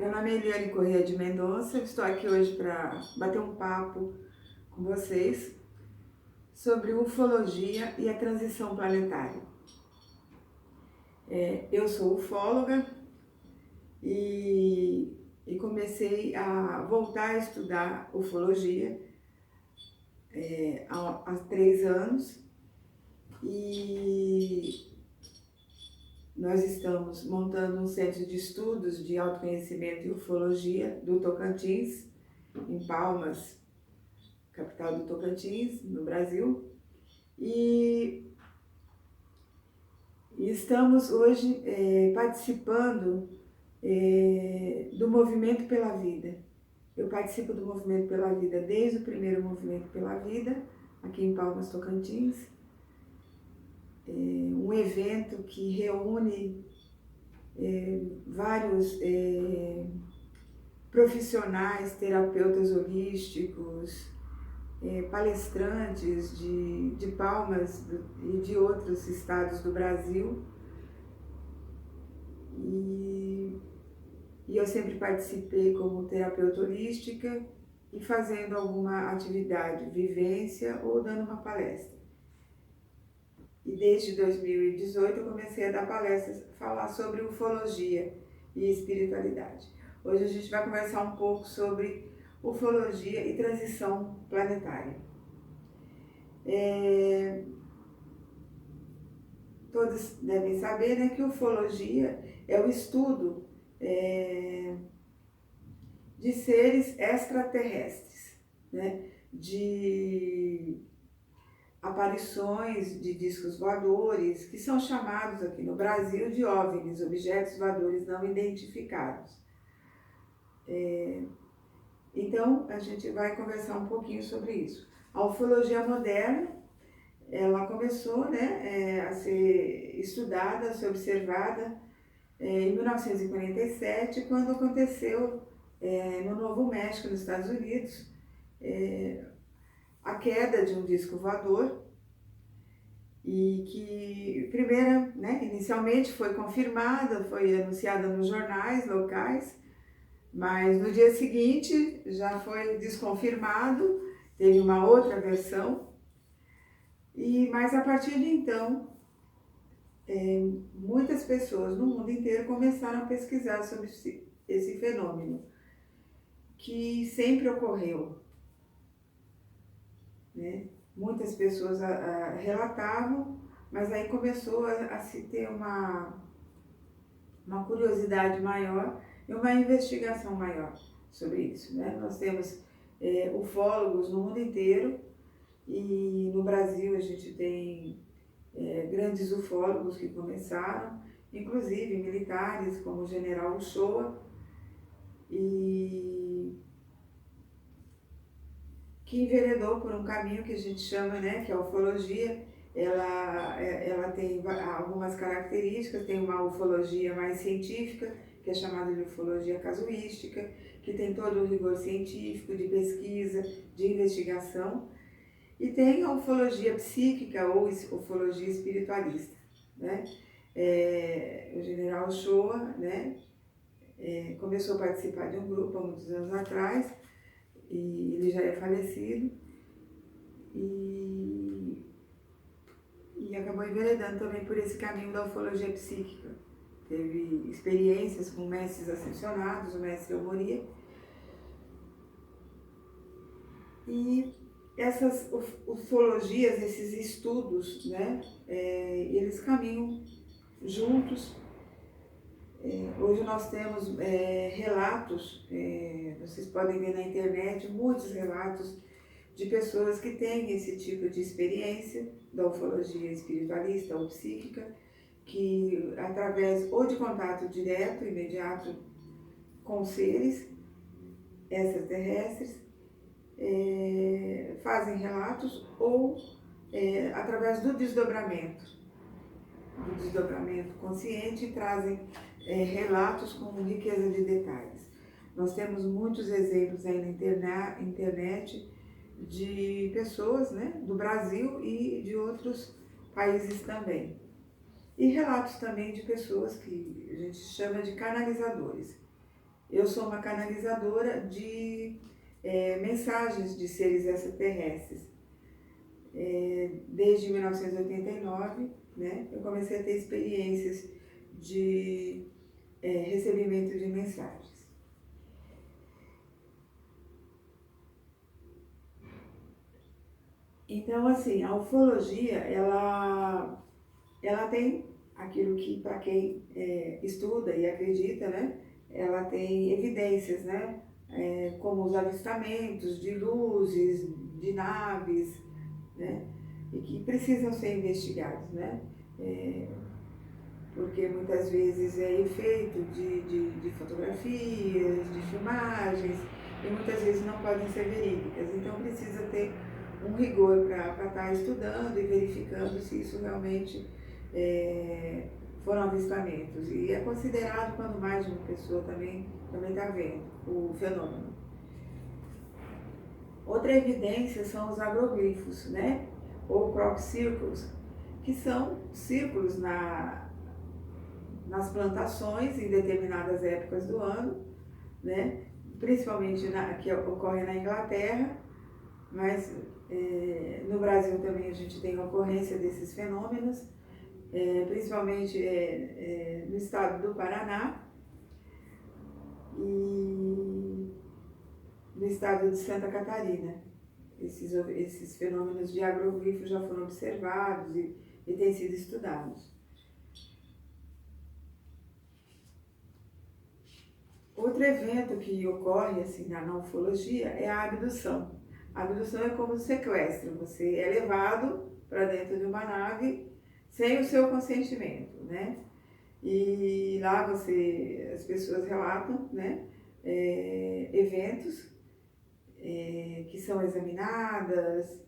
Meu nome é Eliane Corrêa de Mendonça, estou aqui hoje para bater um papo com vocês sobre ufologia e a transição planetária. Eu sou ufóloga e comecei a voltar a estudar ufologia há 3 anos e nós estamos montando um centro de estudos de autoconhecimento e ufologia do Tocantins, em Palmas, capital do Tocantins, no Brasil, e estamos hoje participando do Movimento pela Vida. Eu participo do Movimento pela Vida desde o primeiro Movimento pela Vida, aqui em Palmas, Tocantins, um evento que reúne vários profissionais, terapeutas holísticos, palestrantes de Palmas e de outros estados do Brasil. E eu sempre participei como terapeuta holística e fazendo alguma atividade, vivência ou dando uma palestra. E desde 2018 eu comecei a dar palestras, falar sobre ufologia e espiritualidade. Hoje a gente vai conversar um pouco sobre ufologia e transição planetária. Todos devem saber, né, que ufologia é o estudo de seres extraterrestres, né, de aparições de discos voadores, que são chamados aqui no Brasil de OVNIs, objetos voadores não identificados. Então, a gente vai conversar um pouquinho sobre isso. A ufologia moderna, ela começou, né, a ser estudada, a ser observada em 1947, quando aconteceu no Novo México, nos Estados Unidos, a queda de um disco voador, e que primeira, né, inicialmente foi confirmada, foi anunciada nos jornais locais, mas no dia seguinte já foi desconfirmado, teve uma outra versão, mas a partir de então, muitas pessoas no mundo inteiro começaram a pesquisar sobre esse fenômeno, que sempre ocorreu, né? Muitas pessoas relatavam, mas aí começou a se ter uma curiosidade maior e uma investigação maior sobre isso, né? Nós temos ufólogos no mundo inteiro e no Brasil a gente tem grandes ufólogos que começaram, inclusive militares como o general Uchoa, e que enveredou por um caminho que a gente chama, né, que é a ufologia. Ela tem algumas características, tem uma ufologia mais científica, que é chamada de ufologia casuística, que tem todo o rigor científico de pesquisa, de investigação, e tem a ufologia psíquica ou ufologia espiritualista, né? O general Uchoa, né, começou a participar de um grupo há muitos anos atrás, e ele já é falecido, e acabou enveredando também por esse caminho da ufologia psíquica. Teve experiências com mestres ascensionados, o mestre Almoria, e essas ufologias, esses estudos, né, eles caminham juntos. Hoje nós temos relatos, vocês podem ver na internet muitos relatos de pessoas que têm esse tipo de experiência da ufologia espiritualista ou psíquica, que através ou de contato direto, imediato com seres extraterrestres, fazem relatos ou através do desdobramento consciente, trazem relatos com riqueza de detalhes. Nós temos muitos exemplos aí na internet de pessoas, né, do Brasil e de outros países também. E relatos também de pessoas que a gente chama de canalizadores. eu sou uma canalizadora de mensagens de seres extraterrestres. Desde 1989, né, eu comecei a ter experiências de recebimento de mensagens. Então, assim, a ufologia, ela tem aquilo que, para quem estuda e acredita, né, ela tem evidências, né, como os avistamentos de luzes, de naves, né, e que precisam ser investigados, né, porque muitas vezes é efeito de fotografias, de filmagens, e muitas vezes não podem ser verídicas. Então precisa ter um rigor para estar estudando e verificando se isso realmente foram avistamentos. E é considerado quando mais de uma pessoa também está vendo o fenômeno. Outra evidência são os agroglifos, né? Ou crop circles, que são círculos nas plantações em determinadas épocas do ano, né? Principalmente que ocorre na Inglaterra, mas no Brasil também a gente tem a ocorrência desses fenômenos, principalmente no estado do Paraná e no estado de Santa Catarina. Esses fenômenos de agroglifos já foram observados e têm sido estudados. Outro evento que ocorre assim, na ufologia é a abdução. A abdução é como um sequestro, você é levado para dentro de uma nave sem o seu consentimento, né? E lá as pessoas relatam, né, eventos que são examinadas,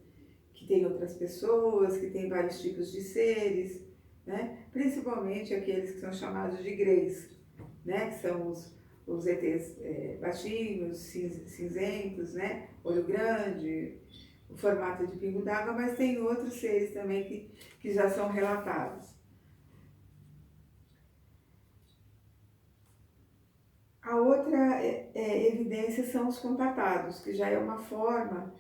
que tem outras pessoas, que tem vários tipos de seres, né? Principalmente aqueles que são chamados de greys, né? Que são os ETs baixinhos, cinzentos, né? Olho grande, o formato de pingo d'água, mas tem outros seres também que já são relatados. A outra evidência são os contatados, que já é uma forma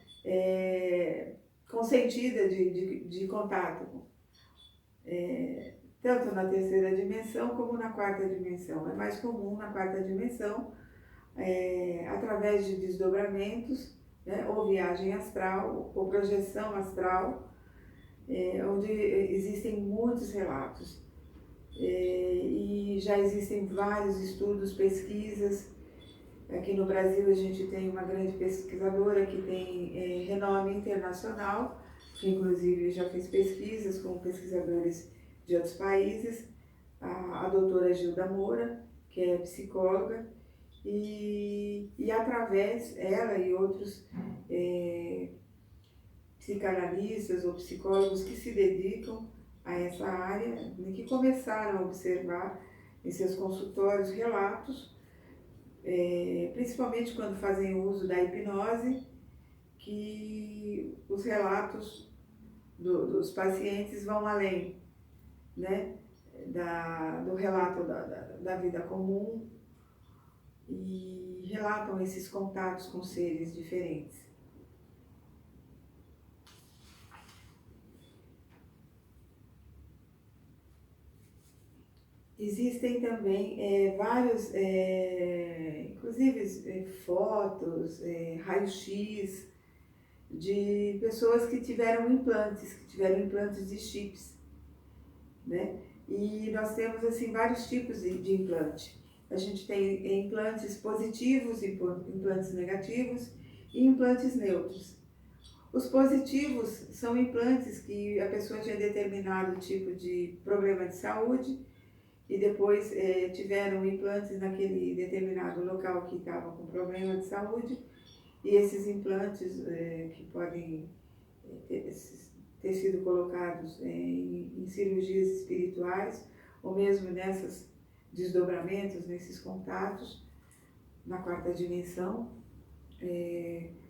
consentida de contato, tanto na terceira dimensão como na quarta dimensão. É mais comum na quarta dimensão, através de desdobramentos, né, ou viagem astral, ou projeção astral, onde existem muitos relatos. E já existem vários estudos, pesquisas. Aqui no Brasil a gente tem uma grande pesquisadora que tem renome internacional, que inclusive já fez pesquisas com pesquisadores de outros países, a doutora Gilda Moura, que é psicóloga, e através, ela e outros psicanalistas ou psicólogos que se dedicam a essa área, que começaram a observar em seus consultórios relatos, principalmente quando fazem uso da hipnose, que os relatos dos pacientes vão além, né, do relato da vida comum e relatam esses contatos com seres diferentes. Existem também vários, inclusive fotos, raio-x de pessoas que tiveram implantes de chips, né? E nós temos assim vários tipos de implante. A gente tem implantes positivos, implantes negativos e implantes neutros. Os positivos são implantes que a pessoa tinha determinado tipo de problema de saúde e depois tiveram implantes naquele determinado local que estava com problema de saúde, e esses implantes que podem ter sido colocados em cirurgias espirituais, ou mesmo nesses desdobramentos, nesses contatos na quarta dimensão,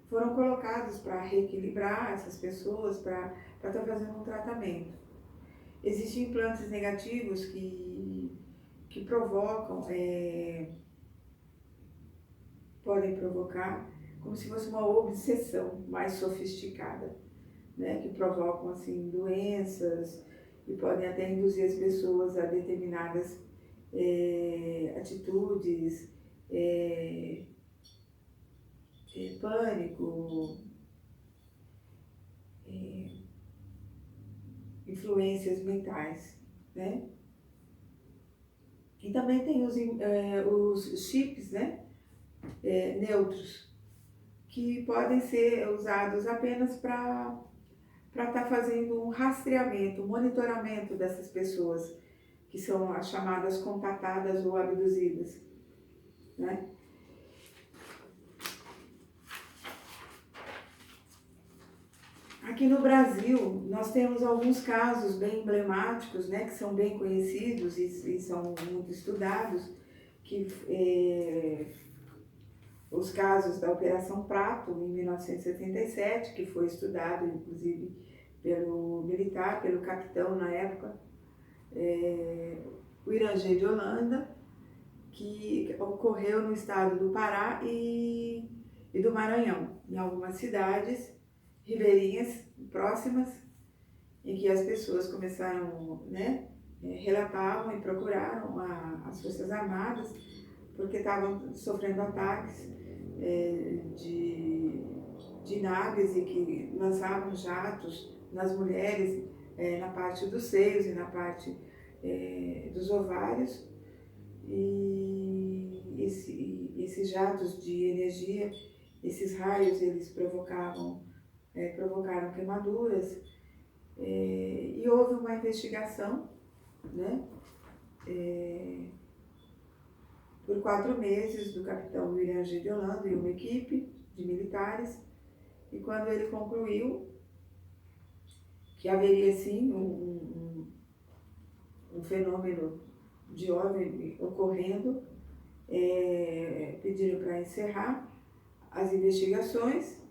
foram colocados para reequilibrar essas pessoas, para estar fazendo um tratamento. Existem implantes negativos que provocam podem provocar, como se fosse uma obsessão mais sofisticada, né? Que provocam assim, doenças e podem até induzir as pessoas a determinadas atitudes, pânico, influências mentais, né? E também tem os chips, né? Neutros, que podem ser usados apenas para estar fazendo um rastreamento, um monitoramento dessas pessoas, que são as chamadas contatadas ou abduzidas, né? Aqui no Brasil, nós temos alguns casos bem emblemáticos, né, que são bem conhecidos e são muito estudados, que os casos da Operação Prato, em 1977, que foi estudado, inclusive, pelo militar, pelo capitão na época, o Irangê de Holanda, que ocorreu no estado do Pará e do Maranhão, em algumas cidades ribeirinhas próximas, em que as pessoas começaram, né, relatavam e procuraram as Forças Armadas, porque estavam sofrendo ataques de naves e que lançavam jatos nas mulheres, na parte dos seios e na parte dos ovários, e esses jatos de energia, esses raios, eles provocaram queimaduras, e houve uma investigação, né, por 4 meses do capitão Irangê de Holanda e uma equipe de militares, e quando ele concluiu que haveria sim um fenômeno de OVNI ocorrendo, pediram para encerrar as investigações.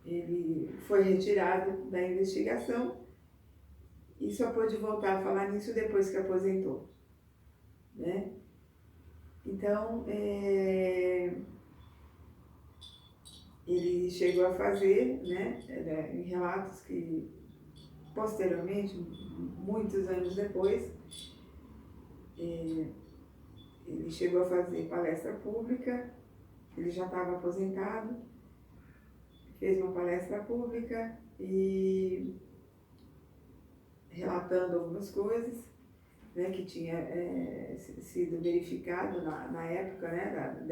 Ele foi retirado da investigação e só pôde voltar a falar nisso depois que aposentou, né? Então, ele chegou a fazer, né, em relatos que posteriormente, muitos anos depois, ele chegou a fazer palestra pública, ele já estava aposentado, fez uma palestra pública e relatando algumas coisas, né, que tinha sido verificado na época, né,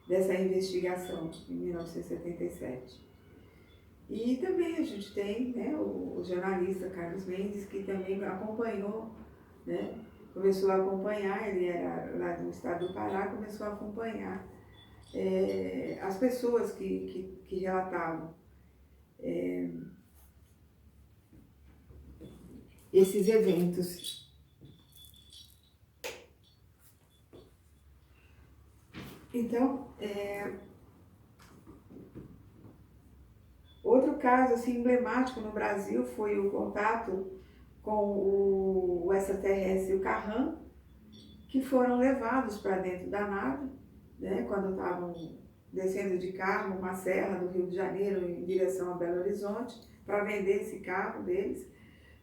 dessa investigação em 1977. E também a gente tem, né, o jornalista Carlos Mendes, que também acompanhou, né, começou a acompanhar, ele era lá do estado do Pará, começou a acompanhar as pessoas que relatavam esses eventos. Então, outro caso assim, emblemático no Brasil foi o contato com o extraterrestre e o Carran, que foram levados para dentro da nave, né, quando estavam descendo de carro uma serra do Rio de Janeiro em direção a Belo Horizonte, para vender esse carro deles,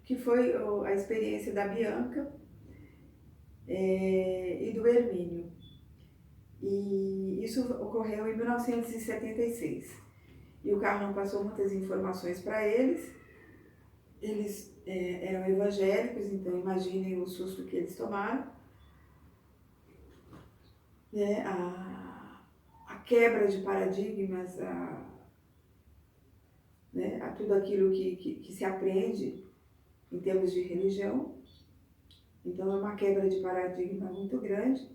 que foi a experiência da Bianca e do Hermínio. E isso ocorreu em 1976. E o Carlão passou muitas informações para eles. Eles eram evangélicos, então imaginem o susto que eles tomaram. Né? A quebra de paradigmas, né? A tudo aquilo que se aprende em termos de religião. Então é uma quebra de paradigma muito grande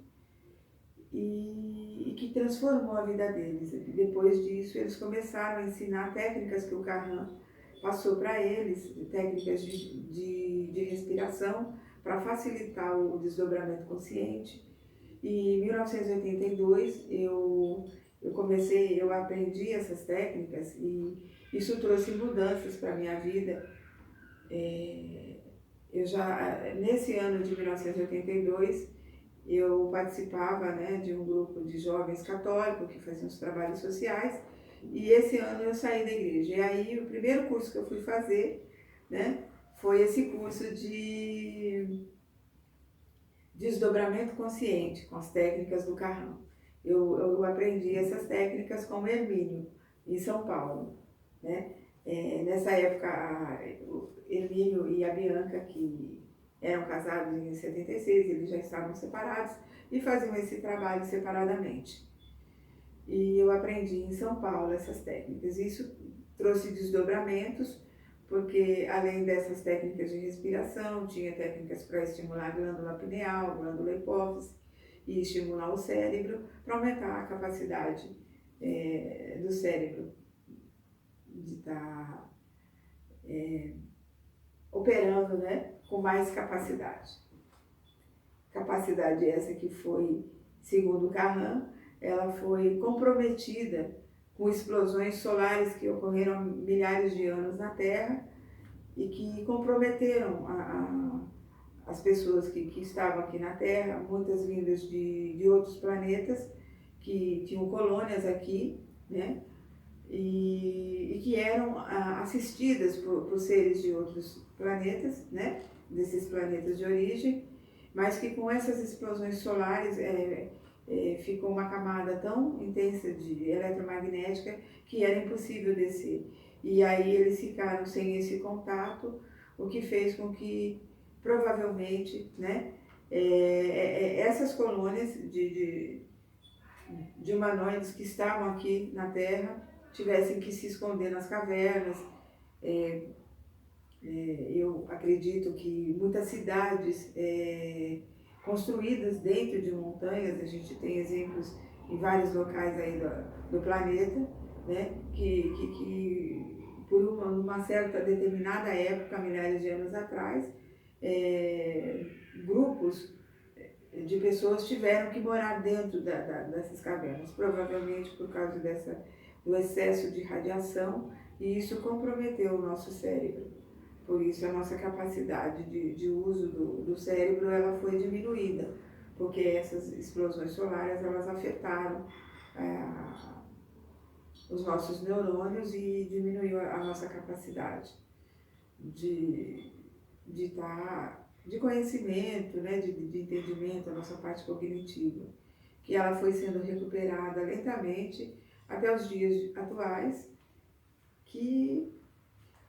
e que transformou a vida deles. Depois disso, eles começaram a ensinar técnicas que o Carran passou para eles, técnicas de respiração para facilitar o desdobramento consciente. E em 1982 eu aprendi essas técnicas e isso trouxe mudanças para a minha vida. Nesse ano de 1982, eu participava, né, de um grupo de jovens católicos que faziam os trabalhos sociais, e esse ano eu saí da igreja. E aí o primeiro curso que eu fui fazer, né, foi esse curso de desdobramento consciente, com as técnicas do Carrão. Eu aprendi essas técnicas com o Hermínio, em São Paulo, né? Nessa época, o Hermínio e a Bianca, que eram casados em 76, eles já estavam separados e faziam esse trabalho separadamente. E eu aprendi em São Paulo essas técnicas. Isso trouxe desdobramentos, porque além dessas técnicas de respiração, tinha técnicas para estimular a glândula pineal, glândula hipófise e estimular o cérebro para aumentar a capacidade do cérebro de estar operando, né, com mais capacidade. Capacidade essa que foi, segundo o Carran, ela foi comprometida com explosões solares que ocorreram há milhares de anos na Terra e que comprometeram as pessoas que estavam aqui na Terra, muitas vindas de outros planetas que tinham colônias aqui, né? E que eram assistidas por seres de outros planetas, né? Desses planetas de origem, mas que com essas explosões solares ficou uma camada tão intensa de eletromagnética que era impossível descer. E aí eles ficaram sem esse contato, o que fez com que, provavelmente, né, essas colônias de humanoides que estavam aqui na Terra tivessem que se esconder nas cavernas. Eu acredito que muitas cidades construídas dentro de montanhas, a gente tem exemplos em vários locais aí do planeta, né, que por uma certa determinada época, milhares de anos atrás, grupos de pessoas tiveram que morar dentro dessas cavernas, provavelmente por causa do excesso de radiação, e isso comprometeu o nosso cérebro. Por isso a nossa capacidade de uso do cérebro ela foi diminuída, porque essas explosões solares elas afetaram os nossos neurônios e diminuiu a nossa capacidade de conhecimento, né, de entendimento, a nossa parte cognitiva, que ela foi sendo recuperada lentamente até os dias atuais, que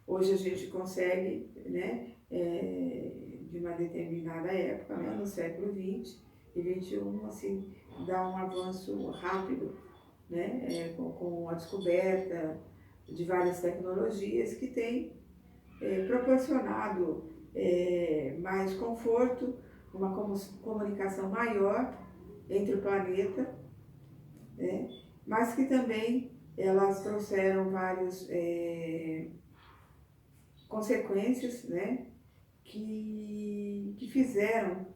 hoje a gente consegue, né, de uma determinada época, né, no século XX e XXI, assim, dar um avanço rápido, né, com a descoberta de várias tecnologias que têm proporcionado mais conforto, uma comunicação maior entre o planeta, né, mas que também elas trouxeram várias consequências, né, que fizeram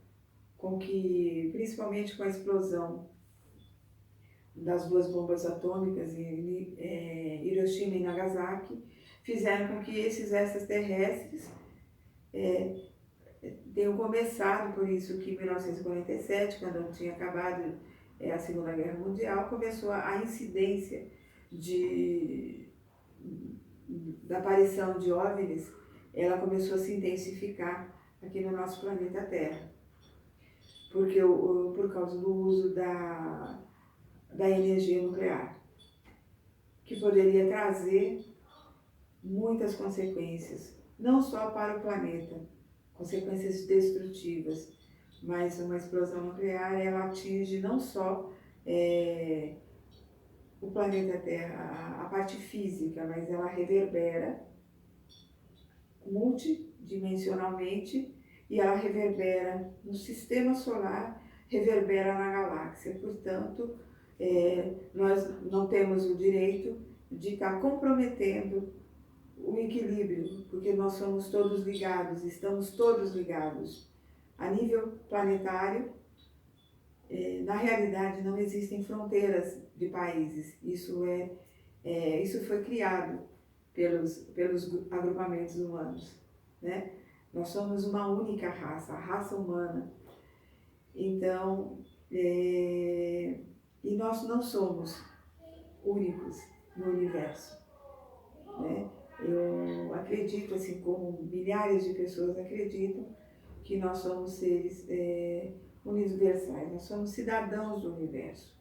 com que, principalmente com a explosão das duas bombas atômicas em Hiroshima e Nagasaki, fizeram com que esses extraterrestres tenham começado, por isso que em 1947, quando tinha acabado a Segunda Guerra Mundial, começou a incidência da aparição de OVNIs, ela começou a se intensificar aqui no nosso planeta Terra, porque por causa do uso da energia nuclear, que poderia trazer muitas consequências, não só para o planeta, consequências destrutivas, mas uma explosão nuclear ela atinge não só o planeta Terra, a parte física, mas ela reverbera multidimensionalmente e ela reverbera no sistema solar, reverbera na galáxia. Portanto, nós não temos o direito de estar comprometendo o equilíbrio, porque nós somos todos ligados, estamos todos ligados. A nível planetário, na realidade não existem fronteiras de países. Isso foi criado pelos agrupamentos humanos, né? Nós somos uma única raça, a raça humana. Então, e nós não somos únicos no universo, né? Eu acredito, assim como milhares de pessoas acreditam, que nós somos seres universais, nós somos cidadãos do universo.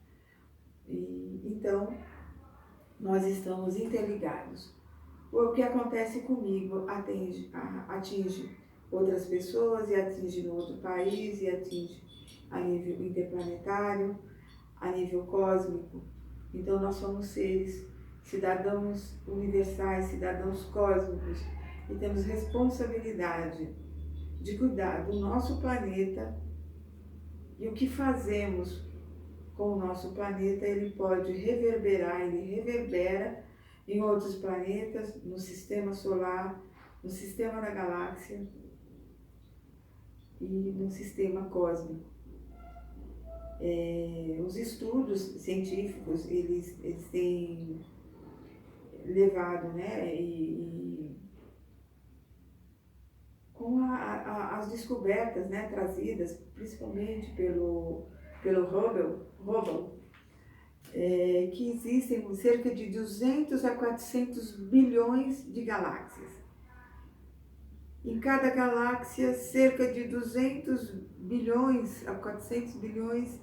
E, então, nós estamos interligados. O que acontece comigo atinge outras pessoas e atinge no outro país e atinge a nível interplanetário, a nível cósmico. Então nós somos seres, cidadãos universais, cidadãos cósmicos e temos responsabilidade de cuidar do nosso planeta e o que fazemos com o nosso planeta, ele pode reverberar, ele reverbera em outros planetas, no sistema solar, no sistema da galáxia e no sistema cósmico. Os estudos científicos, eles têm levado, né, com as descobertas, né, trazidas principalmente pelo Hubble, que existem cerca de 200 a 400 bilhões de galáxias. Em cada galáxia, cerca de 200 bilhões a 400 bilhões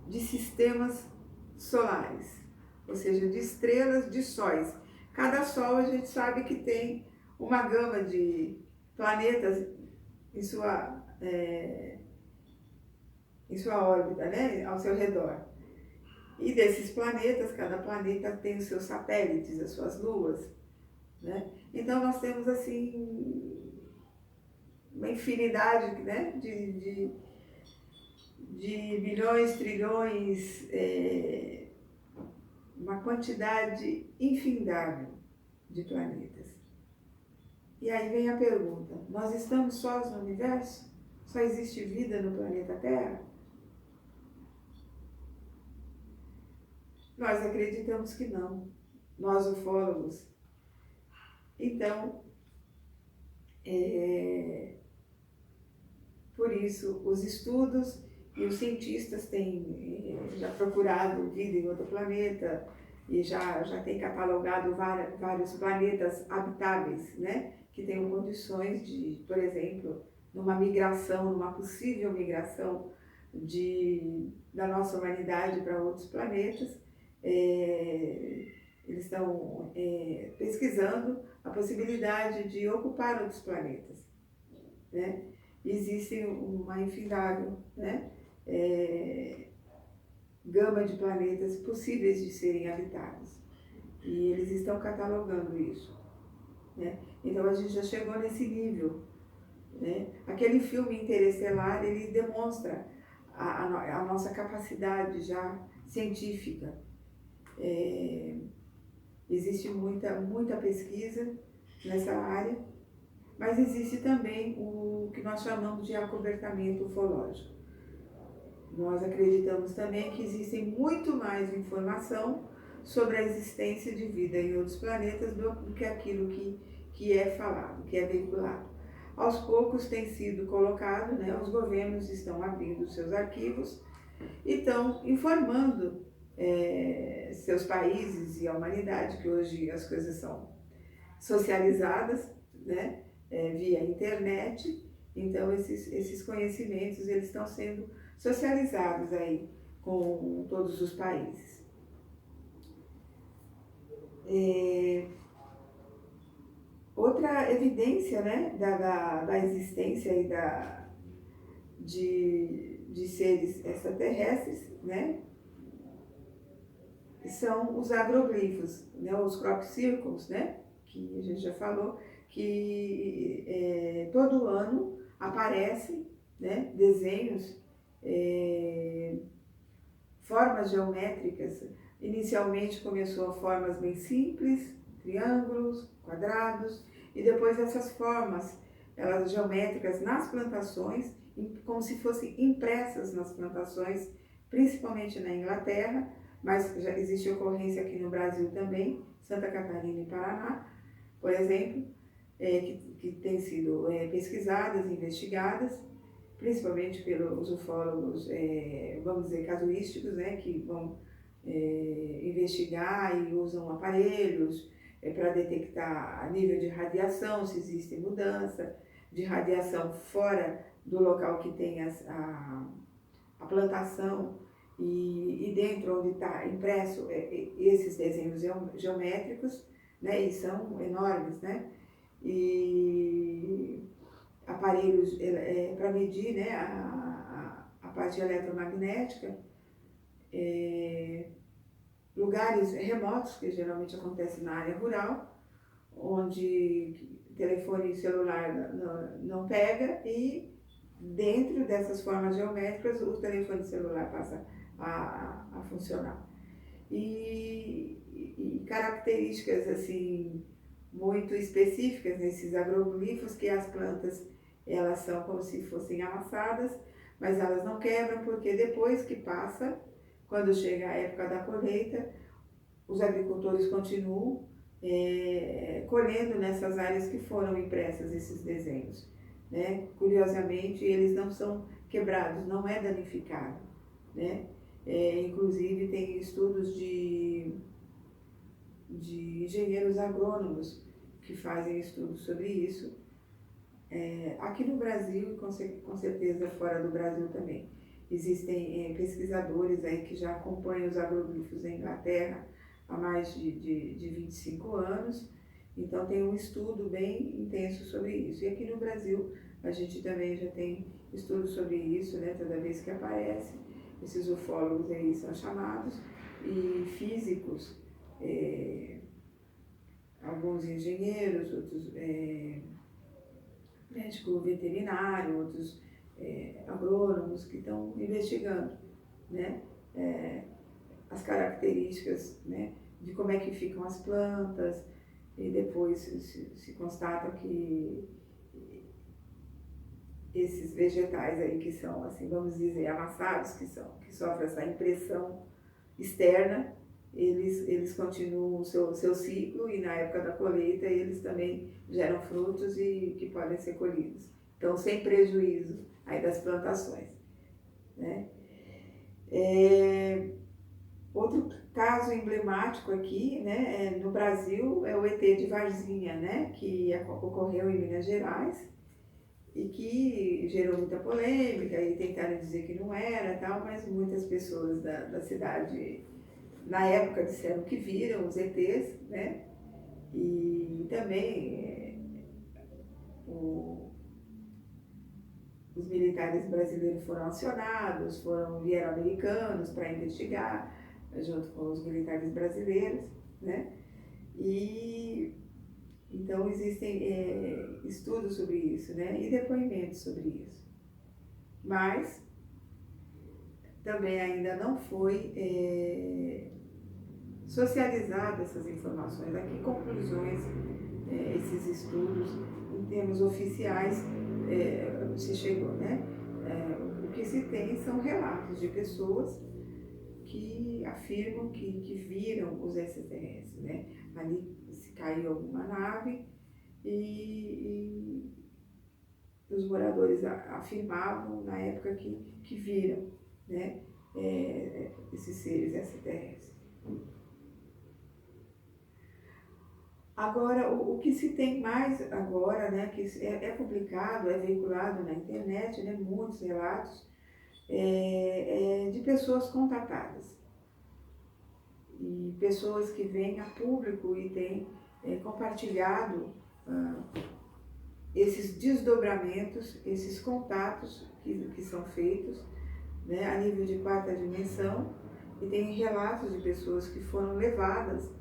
de sistemas solares, ou seja, de estrelas, de sóis. Cada sol a gente sabe que tem uma gama de planetas em sua órbita, né, ao seu redor. E desses planetas, cada planeta tem os seus satélites, as suas luas, né? Então nós temos assim uma infinidade, né, de bilhões, trilhões, uma quantidade infindável de planetas. E aí vem a pergunta: nós estamos sós no universo? Só existe vida no planeta Terra? Nós acreditamos que não, nós ufólogos. Então, por isso, os estudos e os cientistas têm já procurado vida em outro planeta e já têm catalogado vários planetas habitáveis, né? Que tenham condições de, por exemplo, numa possível migração da nossa humanidade para outros planetas. Eles estão pesquisando a possibilidade de ocupar outros planetas, né? Existe uma infindável, né, gama de planetas possíveis de serem habitados e eles estão catalogando isso, né? Então a gente já chegou nesse nível, né? Aquele filme Interestelar, ele demonstra a nossa capacidade já científica. Existe muita pesquisa nessa área, mas existe também o que nós chamamos de acobertamento ufológico. Nós acreditamos também que existe muito mais informação sobre a existência de vida em outros planetas do que aquilo que é falado, que é veiculado. Aos poucos tem sido colocado, né, os governos estão abrindo seus arquivos e estão informando seus países e a humanidade, que hoje as coisas são socializadas, né, via internet. Então esses conhecimentos eles estão sendo socializados aí com todos os países. Outra evidência, né, da existência e de seres extraterrestres, né, são os agroglifos, né, os crop circles, né, que a gente já falou, que todo ano aparecem, né, desenhos, formas geométricas. Inicialmente começou a formas bem simples, triângulos, quadrados, e depois essas formas, elas geométricas nas plantações, como se fossem impressas nas plantações, principalmente na Inglaterra, mas já existe ocorrência aqui no Brasil também, Santa Catarina e Paraná, por exemplo, que têm sido pesquisadas, investigadas, principalmente pelos ufólogos, vamos dizer, casuísticos, né, que vão investigar e usam aparelhos para detectar a nível de radiação, se existe mudança de radiação fora do local que tem a plantação e dentro onde está impresso esses desenhos geométricos, né, e são enormes, né, e aparelhos para medir, né, a parte eletromagnética, lugares remotos, que geralmente acontece na área rural, onde telefone celular não pega e dentro dessas formas geométricas o telefone celular passa a funcionar. E características assim muito específicas nesses agroglifos, que as plantas elas são como se fossem amassadas, mas elas não quebram porque depois que passa, quando chega a época da colheita, os agricultores continuam colhendo nessas áreas que foram impressas esses desenhos, né? Curiosamente, eles não são quebrados, não é danificado, né? Inclusive, tem estudos de engenheiros agrônomos que fazem estudos sobre isso, aqui no Brasil e com certeza fora do Brasil também. Existem pesquisadores aí que já acompanham os agroglifos na Inglaterra há mais de 25 anos, então tem um estudo bem intenso sobre isso. E aqui no Brasil a gente também já tem estudos sobre isso, né? Toda vez que aparece, esses ufólogos aí são chamados, e físicos, alguns engenheiros, outros médico veterinário, outros agrônomos que estão investigando, né? As características, né, de como é que ficam as plantas, e depois se constata que esses vegetais aí que são, assim, vamos dizer, amassados, que sofrem essa impressão externa, eles continuam o seu ciclo e na época da colheita eles também geram frutos e que podem ser colhidos. Então, sem prejuízo aí das plantações, né? Outro caso emblemático aqui, né, no Brasil, é o ET de Varginha, né, que ocorreu em Minas Gerais e que gerou muita polêmica e tentaram dizer que não era, tal, mas muitas pessoas da cidade na época disseram que viram os ETs, né, e também os militares brasileiros foram acionados, vieram americanos para investigar, junto com os militares brasileiros, né? E então existem estudos sobre isso, né? E depoimentos sobre isso. Mas também ainda não foi socializada essas informações. A que conclusões esses estudos, em termos oficiais, se chegou, né? O que se tem são relatos de pessoas que afirmam que viram os extraterrestres, né? Ali se caiu alguma nave e os moradores afirmavam na época que viram, né? Esses seres extraterrestres. Agora, o que se tem mais agora, né, que é publicado, é veiculado na internet, né, muitos relatos de pessoas contatadas. E pessoas que vêm a público e têm compartilhado esses desdobramentos, esses contatos que são feitos, né, a nível de quarta dimensão, e tem relatos de pessoas que foram levadas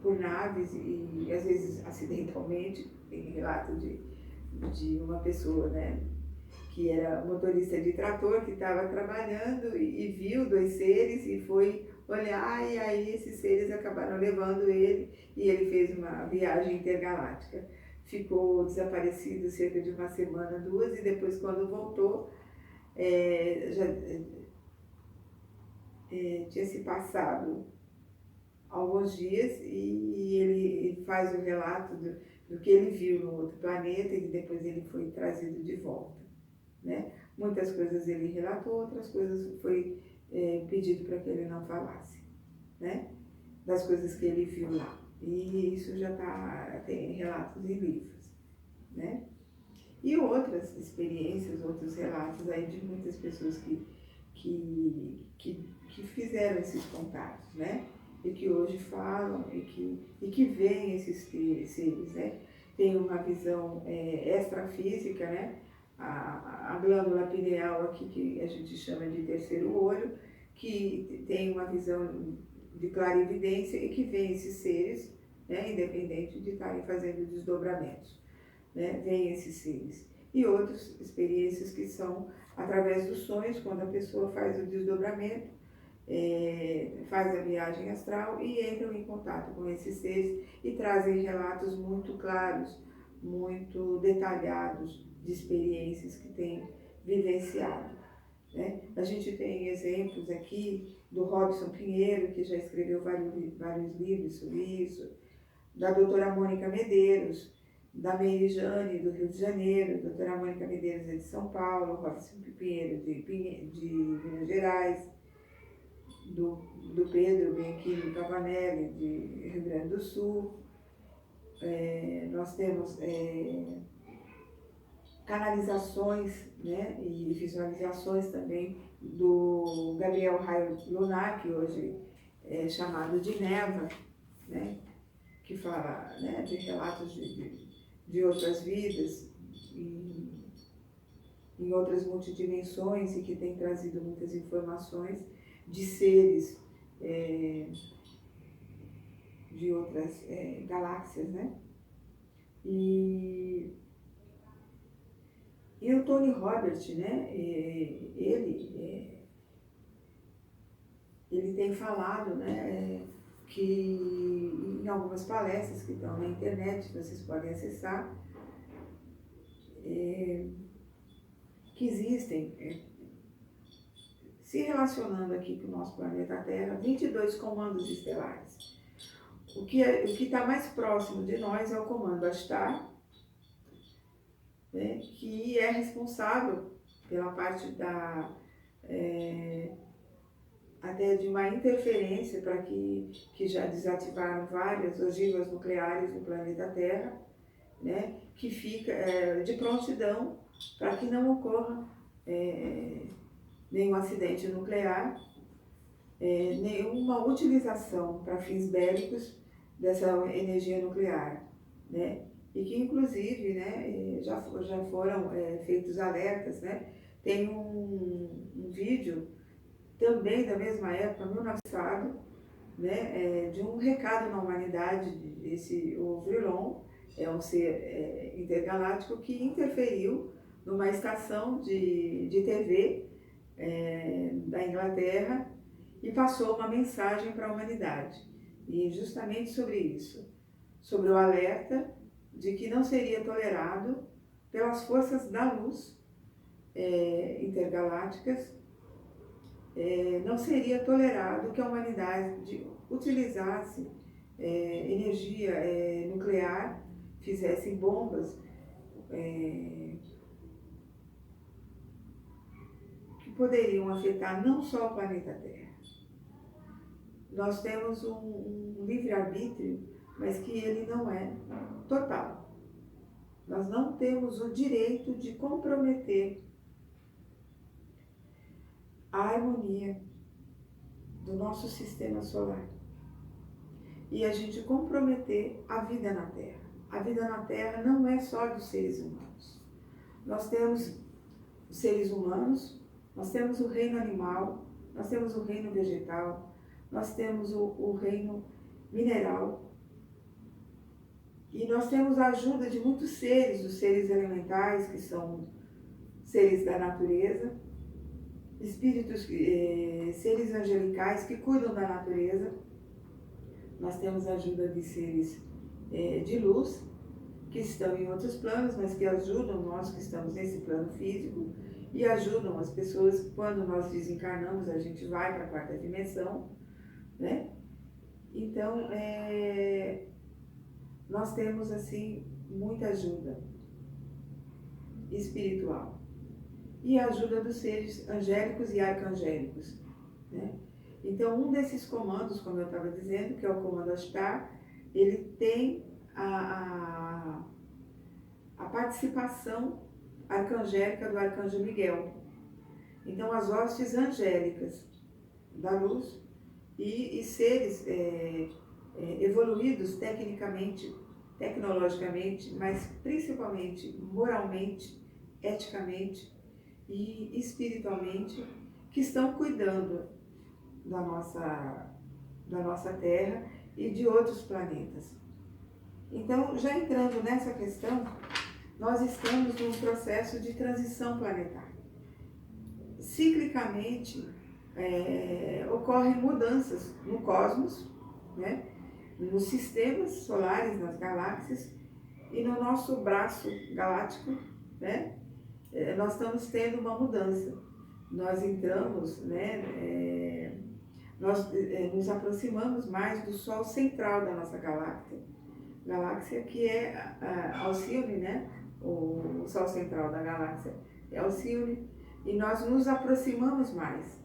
por naves e às vezes acidentalmente. Tem relato de uma pessoa, né, que era motorista de trator, que estava trabalhando e viu dois seres e foi olhar, e aí esses seres acabaram levando ele e ele fez uma viagem intergaláctica. Ficou desaparecido cerca de uma semana, duas, e depois quando voltou, já tinha se passado alguns dias e ele faz o relato do que ele viu no outro planeta e depois ele foi trazido de volta. né? Muitas coisas ele relatou, outras coisas foi pedido para que ele não falasse, né? Das coisas que ele viu lá. E isso já tem relatos em livros, né? E outras experiências, outros relatos aí de muitas pessoas que fizeram esses contatos, né? E que hoje falam e que veem esses seres, né? Tem uma visão extrafísica, né? A glândula pineal aqui, que a gente chama de terceiro olho, que tem uma visão de clarividência e que vê esses seres, né? Independente de estarem fazendo desdobramentos, né? Vem esses seres. E outras experiências que são através dos sonhos, quando a pessoa faz o desdobramento, faz a viagem astral e entram em contato com esses seres e trazem relatos muito claros, muito detalhados de experiências que têm vivenciado, né? A gente tem exemplos aqui do Robson Pinheiro, que já escreveu vários livros sobre isso, da doutora Mônica Medeiros, da Meire Jane, do Rio de Janeiro, doutora Mônica Medeiros é de São Paulo, Robson Pinheiro de Minas Gerais, do Pedro Bianchini Pavanelli, de Rio Grande do Sul. Nós temos canalizações, né, e visualizações também do Gabriel Raio Lunar, que hoje é chamado de Neva, né, que fala, né, de relatos de outras vidas em outras multidimensões e que tem trazido muitas informações de seres de outras galáxias, né? E o Tony Robert, né? Ele tem falado, né? Que em algumas palestras que estão na internet, vocês podem acessar, que existem, se relacionando aqui com o nosso planeta Terra, 22 comandos estelares. O que está mais próximo de nós é o comando Ashtar, né, que é responsável pela parte até de uma interferência para que já desativaram várias ogivas nucleares no planeta Terra, né, que fica de prontidão para que não ocorra nenhum acidente nuclear, nenhuma utilização para fins bélicos dessa energia nuclear, né? E que inclusive, né, já foram feitos alertas, né? Tem um vídeo também da mesma época, 1900, né, de um recado na humanidade, o Vrilon é um ser intergaláctico que interferiu numa estação de TV da Inglaterra e passou uma mensagem para a humanidade. E justamente sobre isso, sobre o alerta de que não seria tolerado pelas forças da luz intergalácticas, não seria tolerado que a humanidade utilizasse energia nuclear, fizesse bombas que poderiam afetar não só o planeta Terra. Nós temos um livre-arbítrio, mas que ele não é total. Nós não temos o direito de comprometer a harmonia do nosso sistema solar e a gente comprometer a vida na Terra. A vida na Terra não é só dos seres humanos. Nós temos os seres humanos, nós temos o reino animal, nós temos o reino vegetal, nós temos o reino mineral e nós temos a ajuda de muitos seres, os seres elementais, que são seres da natureza, espíritos, seres angelicais que cuidam da natureza. Nós temos a ajuda de seres de luz, que estão em outros planos, mas que ajudam nós que estamos nesse plano físico e ajudam as pessoas. Quando nós desencarnamos, a gente vai para a quarta dimensão, né? Então, nós temos, assim, muita ajuda espiritual. e a ajuda dos seres angélicos e arcangélicos, né? Então, um desses comandos, como eu estava dizendo, que é o comando Ashtar, ele tem a participação arcangélica do arcanjo Miguel. Então, as hostes angélicas da luz e seres evoluídos tecnicamente, tecnologicamente, mas principalmente moralmente, eticamente e espiritualmente, que estão cuidando da nossa Terra e de outros planetas. Então, já entrando nessa questão, nós estamos num processo de transição planetária. Ciclicamente, ocorrem mudanças no cosmos, né? Nos sistemas solares, nas galáxias e no nosso braço galáctico, né? Nós estamos tendo uma mudança. Nós entramos, né? Nós nos aproximamos mais do Sol central da nossa galáxia que é Alcione, né? O Sol central da galáxia é Alcione, e nós nos aproximamos mais.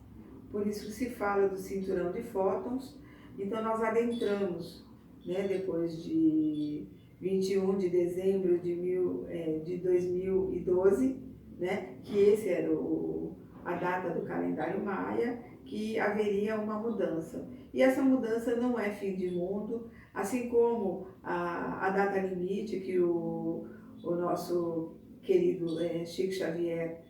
Por isso se fala do cinturão de fótons. Então nós adentramos, né, depois de 21 de dezembro de 2012, né, que esse era a data do calendário maia, que haveria uma mudança. E essa mudança não é fim de mundo, assim como a data limite que o nosso querido Chico Xavier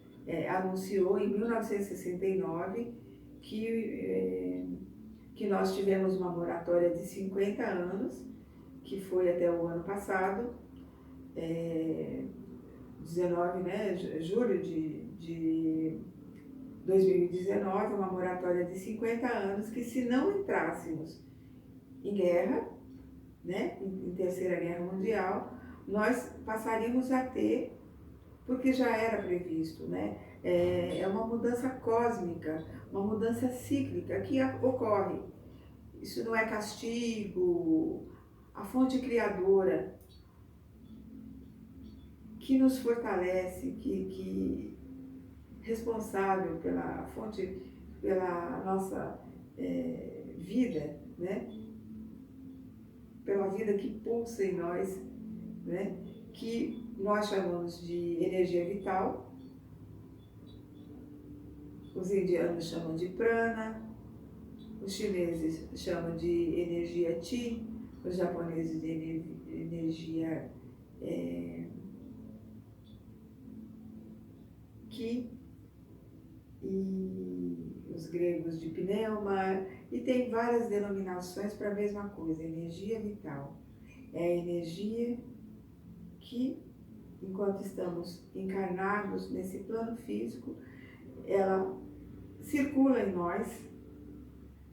anunciou em 1969, que nós tivemos uma moratória de 50 anos, que foi até o ano passado, 19, né, julho de 2019, uma moratória de 50 anos, que se não entrássemos em guerra, né, em Terceira Guerra Mundial, nós passaríamos a ter, porque já era previsto, né, é uma mudança cósmica, uma mudança cíclica que ocorre. Isso não é castigo, a fonte criadora que nos fortalece, que responsável pela fonte, pela nossa vida, né? Pela vida que pulsa em nós, né? Que nós chamamos de energia vital, os indianos chamam de prana, os chineses chamam de energia Qi, os japoneses de energia Ki, e os gregos de pneuma, e tem várias denominações para a mesma coisa, energia vital. É a energia que, enquanto estamos encarnados nesse plano físico, ela circula em nós,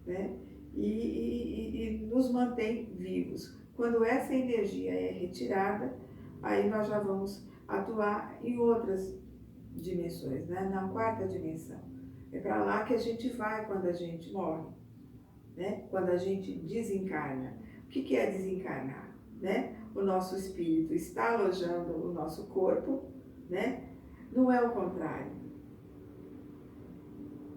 né? E nos mantém vivos. Quando essa energia é retirada, aí nós já vamos atuar em outras dimensões, né? Na quarta dimensão. É para lá que a gente vai quando a gente morre, né? Quando a gente desencarna. O que é desencarnar, né? O nosso espírito está alojando o nosso corpo, né? Não é o contrário.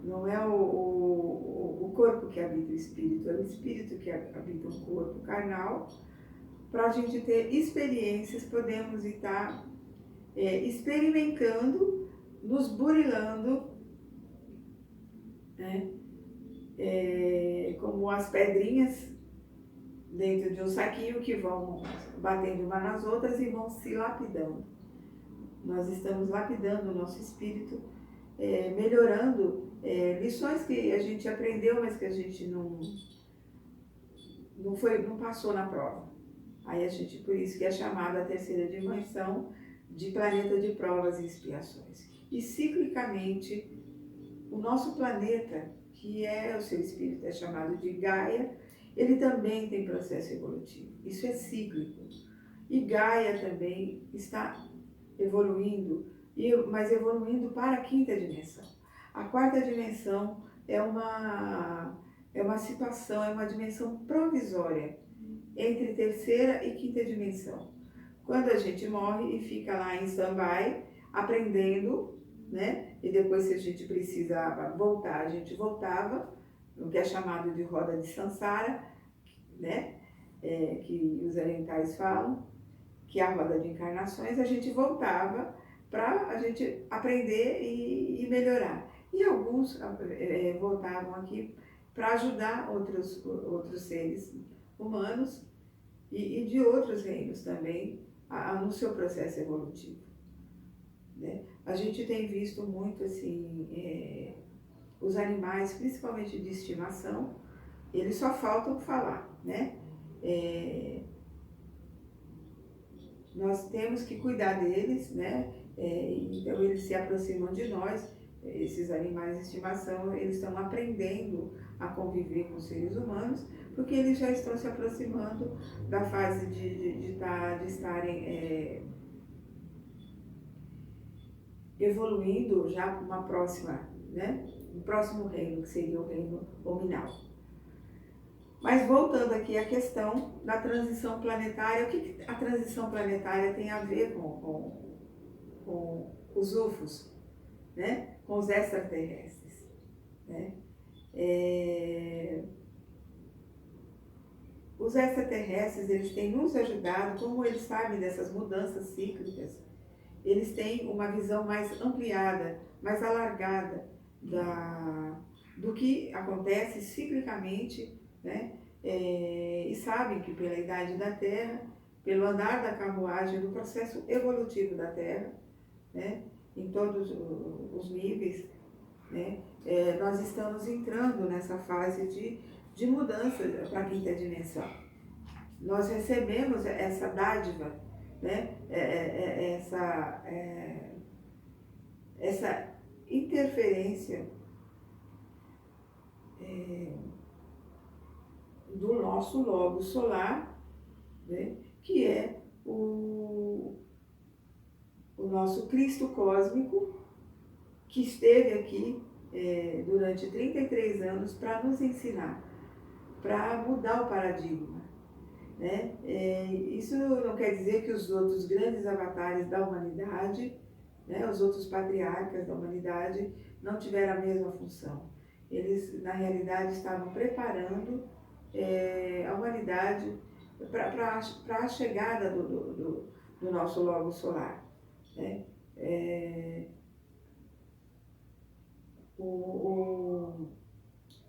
Não é o corpo que habita o espírito, é o espírito que habita o corpo carnal. Para a gente ter experiências, podemos estar experimentando, nos burilando, né? Como as pedrinhas dentro de um saquinho que vão batendo uma nas outras e vão se lapidando. Nós estamos lapidando o nosso espírito, melhorando lições que a gente aprendeu, mas que a gente não passou na prova. Aí a gente, por isso que é chamada a terceira dimensão de planeta de provas e expiações. E ciclicamente, o nosso planeta, que é o seu espírito, é chamado de Gaia, ele também tem processo evolutivo. Isso é cíclico. E Gaia também está evoluindo, mas evoluindo para a quinta dimensão. A quarta dimensão é uma situação, é uma dimensão provisória entre terceira e quinta dimensão. Quando a gente morre e fica lá em stand-by, aprendendo, né? E depois, se a gente precisava voltar, a gente voltava, o que é chamado de roda de Sansara, né? Que os orientais falam, que é a roda de encarnações, a gente voltava para a gente aprender e melhorar. E alguns voltavam aqui para ajudar outros seres humanos e de outros reinos também no seu processo evolutivo, né? A gente tem visto muito assim, os animais, principalmente de estimação, eles só faltam falar, né? Nós temos que cuidar deles, né? Então eles se aproximam de nós, esses animais de estimação, eles estão aprendendo a conviver com os seres humanos, porque eles já estão se aproximando da fase de estarem evoluindo já para uma próxima, né? Um próximo reino, que seria o reino hominal. Mas voltando aqui à questão da transição planetária, o que a transição planetária tem a ver com os UFOs, né? Com os extraterrestres, né? Os extraterrestres, eles têm nos ajudado, como eles sabem dessas mudanças cíclicas, eles têm uma visão mais ampliada, mais alargada do que acontece ciclicamente, né? E sabem que pela idade da Terra, pelo andar da carruagem, do processo evolutivo da Terra, né? Em todos os níveis, né? Nós estamos entrando nessa fase de mudança para a quinta dimensão. Nós recebemos essa dádiva, né? Essa interferência do nosso logo solar, né? Que é o nosso Cristo cósmico, que esteve aqui durante 33 anos para nos ensinar, para mudar o paradigma, né? Isso não quer dizer que os outros grandes avatares da humanidade, né, os outros patriarcas da humanidade, não tiveram a mesma função. Eles, na realidade, estavam preparando a humanidade para a chegada do nosso logo solar, né?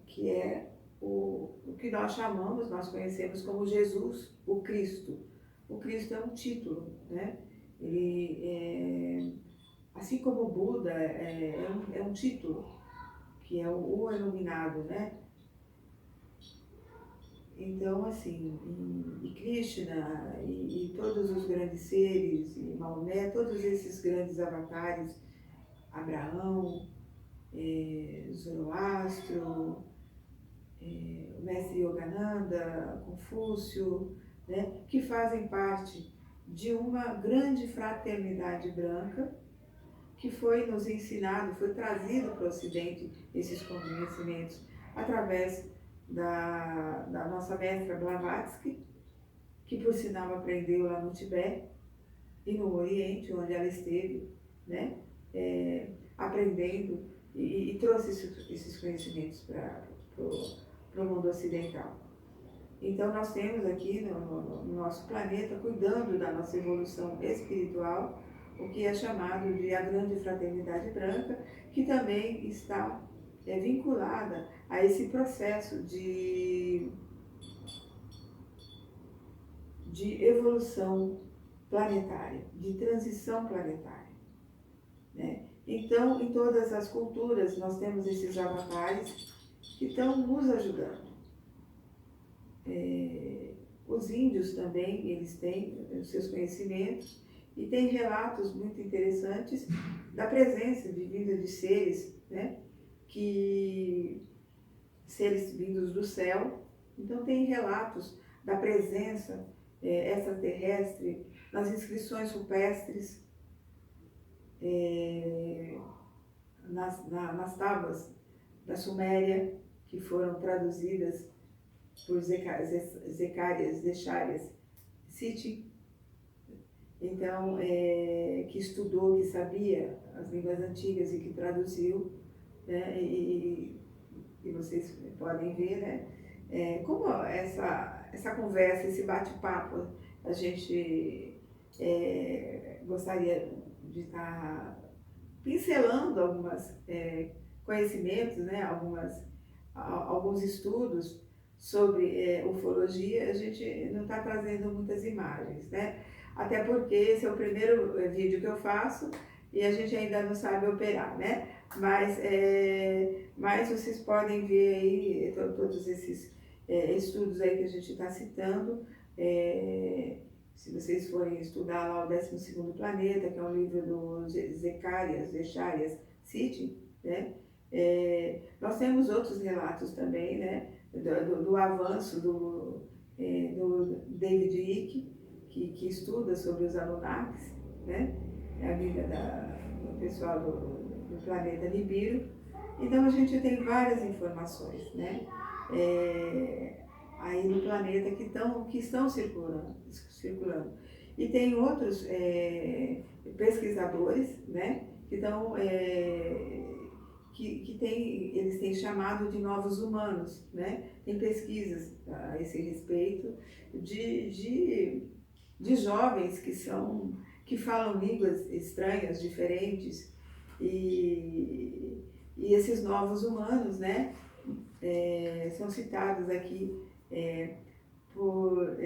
Que é o que nós chamamos, nós conhecemos como Jesus, o Cristo. O Cristo é um título, né? Ele, assim como o Buda é um título, que é o iluminado, né? Então, assim, e Krishna, e todos os grandes seres, e Maomé, todos esses grandes avatares, Abraão, Zoroastro, o mestre Yogananda, Confúcio, né, que fazem parte de uma grande fraternidade branca que foi nos ensinado, foi trazido para o Ocidente esses conhecimentos através da nossa mestra Blavatsky, que por sinal aprendeu lá no Tibete e no Oriente, onde ela esteve, né, aprendendo e trouxe esses conhecimentos para o mundo ocidental. Então nós temos aqui no nosso planeta, cuidando da nossa evolução espiritual, o que é chamado de a grande fraternidade branca, que também está vinculada a esse processo de evolução planetária, de transição planetária, né? Então, em todas as culturas, nós temos esses avatares que estão nos ajudando. Os índios também, eles têm os seus conhecimentos e tem relatos muito interessantes da presença de vinda de seres, né? Seres vindos do céu. Então, tem relatos da presença extraterrestre nas inscrições rupestres, nas tábuas da Suméria, que foram traduzidas por Zecharia Sitchin, então, que estudou, que sabia as línguas antigas e que traduziu, né? E vocês podem ver, né? Como essa conversa, esse bate-papo, a gente gostaria de estar pincelando alguns conhecimentos, né? Alguns estudos sobre ufologia. A gente não está trazendo muitas imagens, né? Até porque esse é o primeiro vídeo que eu faço e a gente ainda não sabe operar, né? Mas vocês podem ver aí todos esses estudos aí que a gente está citando. Se vocês forem estudar lá o 12º Planeta, que é um livro do Zecharias Sitchin, né? Nós temos outros relatos também, né? Do avanço do David Icke, que estuda sobre os Anunnakis, né? É a vida do pessoal do planeta Nibiru. Então a gente tem várias informações, né? Aí no planeta que estão circulando. E tem outros pesquisadores, né? Eles têm chamado de novos humanos, né? Tem pesquisas a esse respeito de jovens que falam línguas estranhas, diferentes, e esses novos humanos, né, são citados aqui por,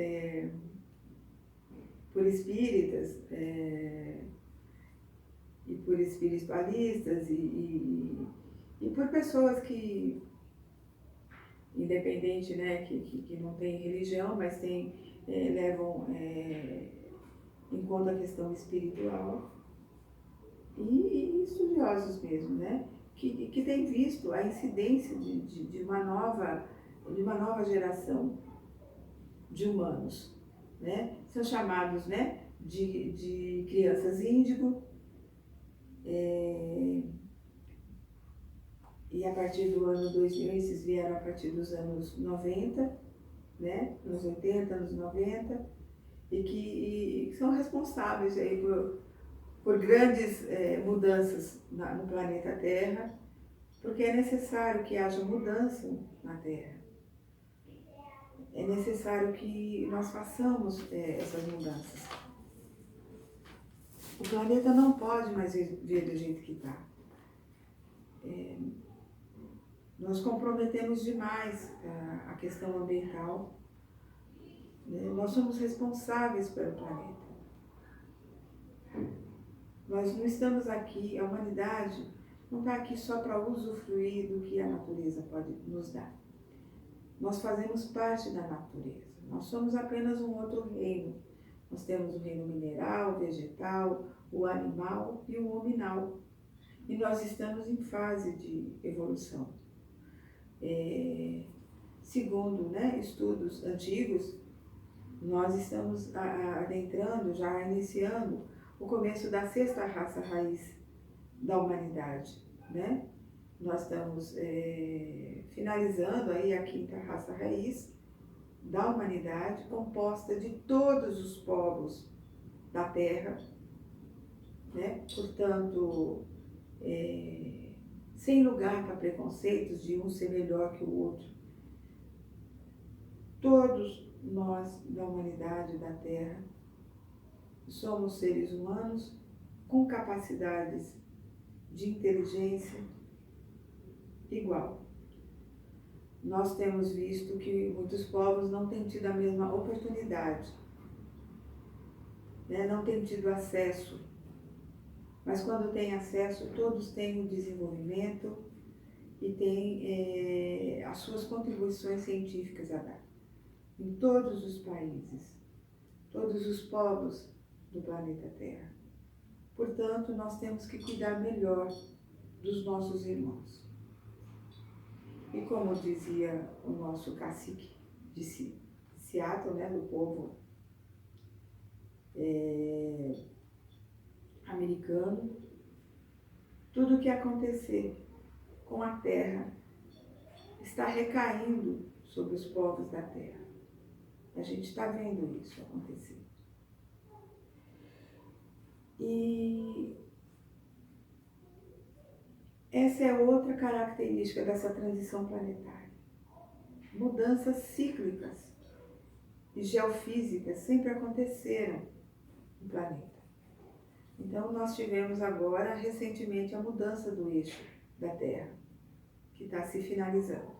por espíritas e por espiritualistas e por pessoas que, independente, né, que não tem religião, mas levam em conta a questão espiritual, e estudiosos mesmo, né, que têm visto a incidência de uma nova geração de humanos, né? São chamados, né, de crianças índigo, e a partir do ano 2000, esses vieram a partir dos anos 90, né, anos 80, anos 90, e que são responsáveis aí por grandes mudanças no planeta Terra, porque é necessário que haja mudança na Terra. É necessário que nós façamos essas mudanças. O planeta não pode mais vir do jeito que está. Nós comprometemos demais a questão ambiental. Nós somos responsáveis pelo planeta. Nós não estamos aqui, a humanidade não está aqui só para usufruir do que a natureza pode nos dar. Nós fazemos parte da natureza. Nós somos apenas um outro reino. Nós temos o reino mineral, o vegetal, o animal e o hominal. E nós estamos em fase de evolução. Segundo, né, estudos antigos, nós estamos adentrando, já iniciando o começo da 6ª raça raiz da humanidade, né? Nós estamos finalizando aí a 5ª raça raiz da humanidade, composta de todos os povos da Terra, né? Portanto, sem lugar para preconceitos de um ser melhor que o outro. Todos nós da humanidade, da Terra, somos seres humanos com capacidades de inteligência igual. Nós temos visto que muitos povos não têm tido a mesma oportunidade, né? Não têm tido acesso, mas quando têm acesso, todos têm um desenvolvimento e têm as suas contribuições científicas a dar. Em todos os países, todos os povos do planeta Terra. Portanto, nós temos que cuidar melhor dos nossos irmãos. E como dizia o nosso cacique de Seattle, né, do povo americano, tudo o que acontecer com a Terra está recaindo sobre os povos da Terra. A gente está vendo isso acontecer. E essa é outra característica dessa transição planetária. Mudanças cíclicas e geofísicas sempre aconteceram no planeta. Então, nós tivemos agora, recentemente, a mudança do eixo da Terra, que está se finalizando.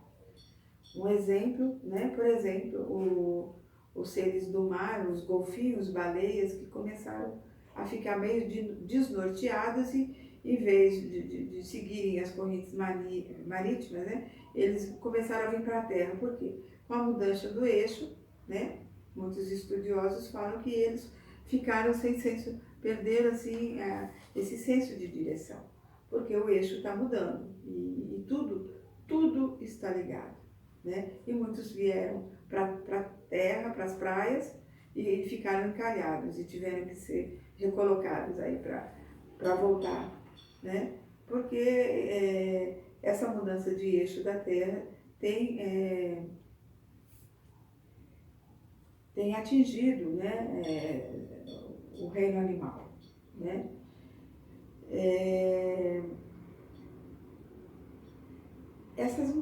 Um exemplo, né? Por exemplo, os seres do mar, os golfinhos, baleias, que começaram a ficar meio desnorteados e, em vez de seguirem as correntes marítimas, né? Eles começaram a vir para a Terra. Por quê? Com a mudança do eixo, né? Muitos estudiosos falam que eles ficaram sem senso, perderam assim, esse senso de direção, porque o eixo está mudando e tudo está ligado, né? E muitos vieram para a terra, para as praias e ficaram encalhados e tiveram que ser recolocados aí para voltar, né? Porque essa mudança de eixo da Terra tem atingido, né, o reino animal, né? Essas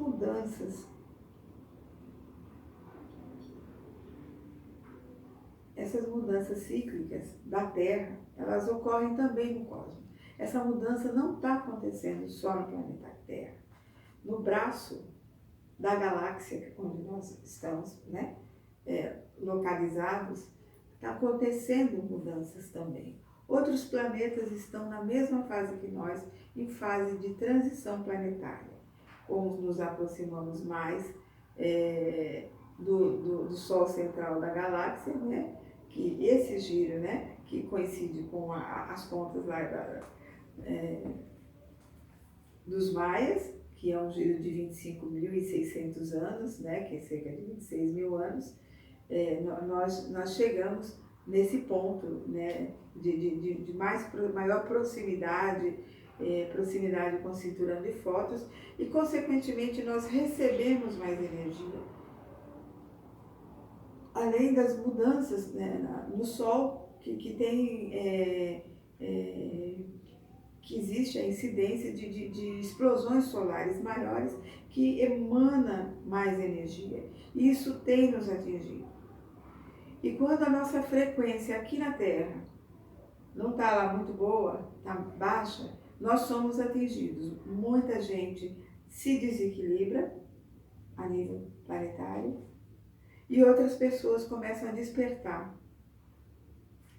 mudanças cíclicas da Terra, elas ocorrem também no cosmos. Essa mudança não está acontecendo só no planeta Terra. No braço da galáxia onde nós estamos, né, localizados, está acontecendo mudanças também. Outros planetas estão na mesma fase que nós, em fase de transição planetária. Como nos aproximamos mais do Sol central da galáxia, né? Que esse giro, né? Que coincide com as contas lá dos maias, que é um giro de 25.600 anos, né? Que é cerca de 26 mil anos, nós chegamos nesse ponto, né? De maior proximidade, proximidade com o cinturão de Fótons, e consequentemente nós recebemos mais energia. Além das mudanças, né, no Sol, que existe a incidência de explosões solares maiores que emana mais energia. Isso tem nos atingido. E quando a nossa frequência aqui na Terra não está lá muito boa, está baixa, nós somos atingidos. Muita gente se desequilibra a nível planetário e outras pessoas começam a despertar,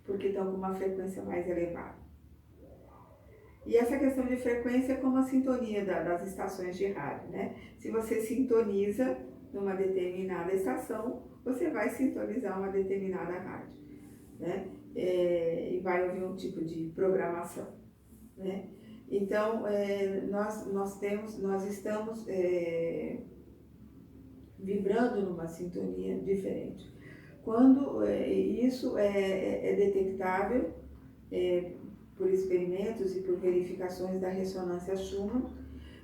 porque estão com uma frequência mais elevada. E essa questão de frequência é como a sintonia das estações de rádio, né? Se você sintoniza numa determinada estação, você vai sintonizar uma determinada rádio, né? E vai ouvir um tipo de programação, né? Então, nós estamos vibrando numa sintonia diferente. Quando isso é detectável por experimentos e por verificações da ressonância Schumann,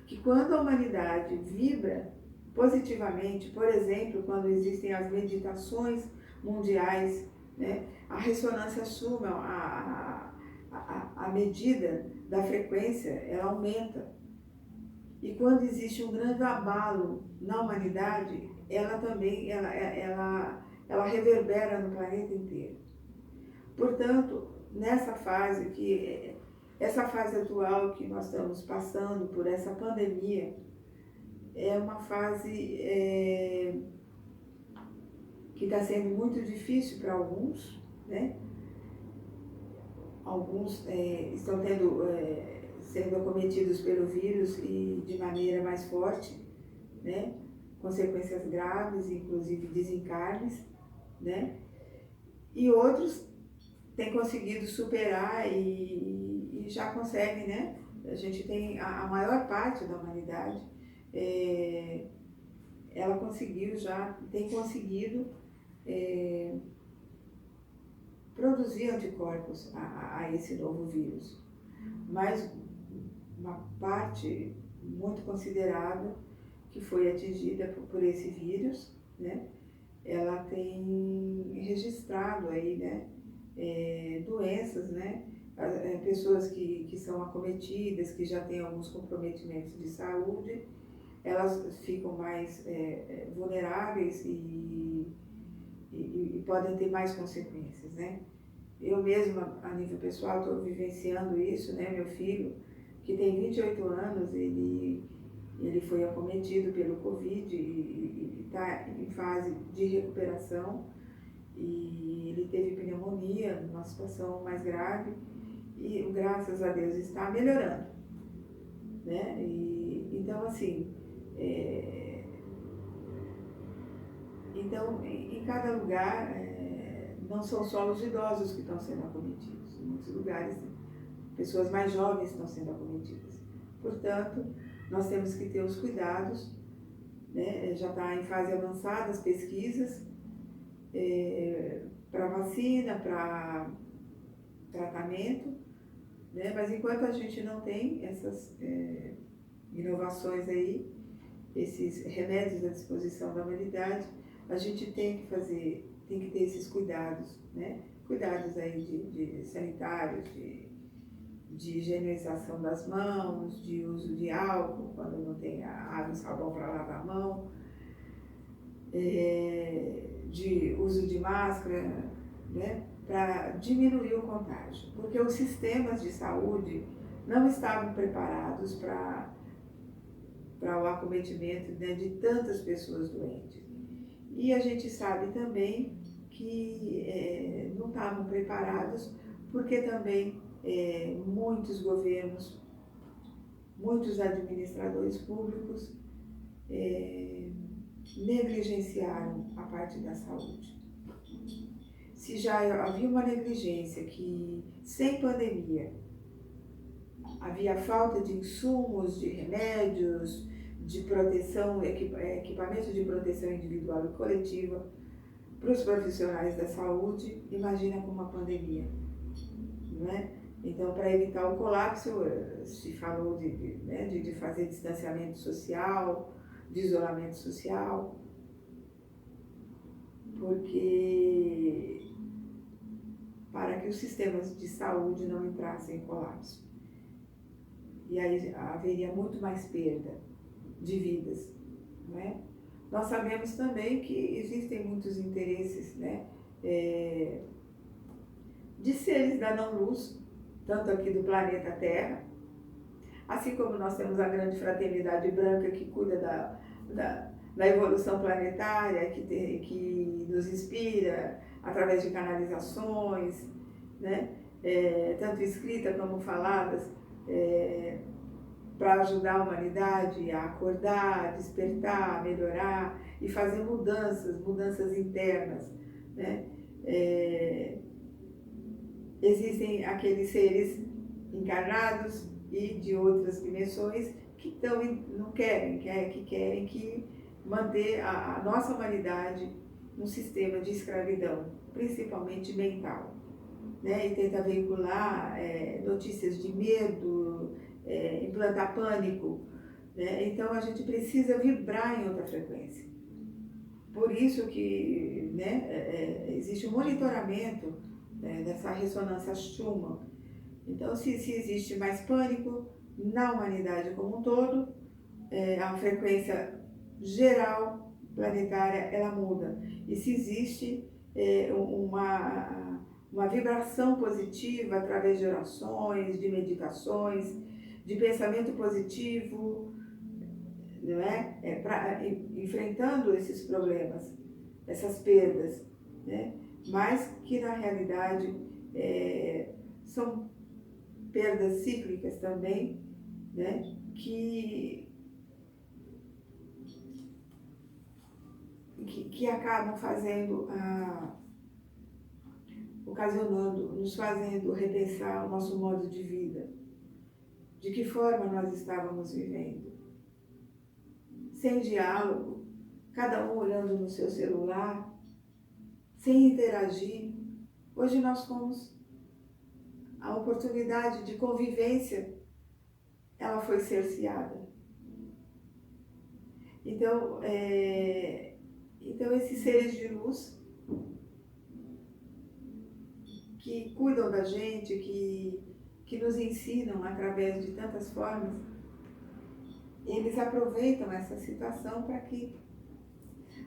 que quando a humanidade vibra positivamente, por exemplo, quando existem as meditações mundiais, né, a ressonância Schumann, a medida da frequência, ela aumenta. E quando existe um grande abalo na humanidade, ela também ela reverbera no planeta inteiro. Portanto, essa fase atual que nós estamos passando por essa pandemia, é uma fase que está sendo muito difícil para alguns, né? Alguns estão sendo acometidos pelo vírus e de maneira mais forte, né? Consequências graves, inclusive desencarnes, né? E outros têm conseguido superar e já conseguem, né? A gente tem a maior parte da humanidade, ela tem conseguido produzir anticorpos a esse novo vírus. Mas uma parte muito considerável que foi atingida por esse vírus, né? Ela tem registrado aí, né? Doenças, né? pessoas que são acometidas, que já têm alguns comprometimentos de saúde, elas ficam mais vulneráveis e podem ter mais consequências, né? Eu mesma, a nível pessoal, estou vivenciando isso, né? Meu filho, que tem 28 anos, ele foi acometido pelo Covid e está em fase de recuperação, e ele teve pneumonia, uma situação mais grave, e graças a Deus está melhorando, né? Então, assim, então, em cada lugar, não são só os idosos que estão sendo acometidos, em muitos lugares pessoas mais jovens estão sendo acometidas. Portanto, nós temos que ter os cuidados, né? Já está em fase avançada as pesquisas para vacina, para tratamento, né? Mas enquanto a gente não tem essas inovações aí, esses remédios à disposição da humanidade, a gente tem que ter esses cuidados, né? Cuidados aí de sanitários, de higienização das mãos, de uso de álcool, quando não tem água e sabão para lavar a mão, de uso de máscara, né? Para diminuir o contágio, porque os sistemas de saúde não estavam preparados para o acometimento, né, de tantas pessoas doentes. E a gente sabe também que não estavam preparados porque também muitos governos, muitos administradores públicos negligenciaram a parte da saúde. Se já havia uma negligência que, sem pandemia, havia falta de insumos, de remédios, de proteção, equipamentos de proteção individual e coletiva para os profissionais da saúde, imagina com uma pandemia, não é? Então, para evitar o colapso, se falou de fazer distanciamento social, de isolamento social, porque para que os sistemas de saúde não entrassem em colapso. E aí haveria muito mais perda de vidas, não é? Nós sabemos também que existem muitos interesses, né, de seres da não-luz, tanto aqui do planeta Terra, assim como nós temos a grande fraternidade branca que cuida da evolução planetária, que nos inspira através de canalizações, né, tanto escritas como faladas, para ajudar a humanidade a acordar, a despertar, a melhorar e fazer mudanças internas, né? Existem aqueles seres encarnados e de outras dimensões que não querem, que querem manter a nossa humanidade num sistema de escravidão, principalmente mental, né? E tenta veicular notícias de medo, implantar pânico, né? Então a gente precisa vibrar em outra frequência. Por isso que, né, existe um monitoramento, né, dessa ressonância Schumann. Então, se existe mais pânico na humanidade como um todo, a frequência geral planetária ela muda. E se existe uma vibração positiva através de orações, de meditações, de pensamento positivo, não é? Enfrentando esses problemas, essas perdas, né? Mas que na realidade são perdas cíclicas também, né? Que acabam nos fazendo repensar o nosso modo de vida, de que forma nós estávamos vivendo. Sem diálogo, cada um olhando no seu celular, sem interagir. Hoje nós fomos, a oportunidade de convivência, ela foi cerceada. Então, esses seres de luz que cuidam da gente, que que nos ensinam através de tantas formas, eles aproveitam essa situação para que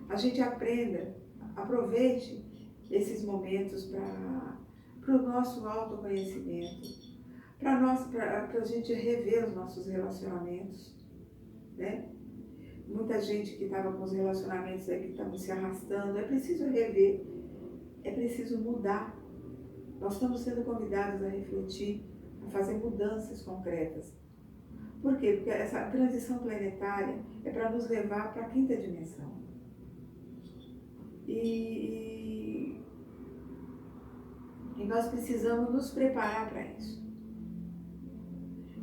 a gente aprenda, aproveite esses momentos para o nosso autoconhecimento, para a gente rever os nossos relacionamentos, né? Muita gente que estava com os relacionamentos aí que estavam se arrastando, é preciso rever, é preciso mudar. Nós estamos sendo convidados a refletir, a fazer mudanças concretas. Por quê? Porque essa transição planetária é para nos levar para a quinta dimensão. E nós precisamos nos preparar para isso.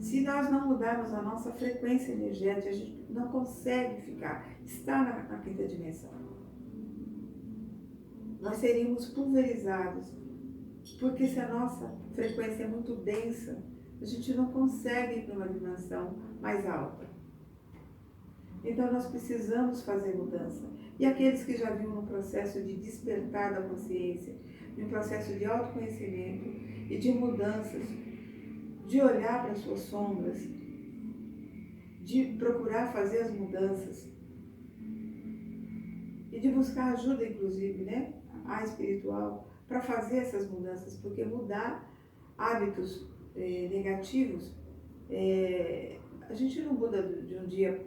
Se nós não mudarmos a nossa frequência energética, a gente não consegue estar na quinta dimensão. Nós seríamos pulverizados, porque se a nossa frequência é muito densa, a gente não consegue ir para uma dimensão mais alta. Então nós precisamos fazer mudança. E aqueles que já viram no processo de despertar da consciência, no processo de autoconhecimento e de mudanças, de olhar para as suas sombras, de procurar fazer as mudanças e de buscar ajuda, inclusive, né, a espiritual, para fazer essas mudanças, porque mudar hábitos negativos, a gente não muda de um dia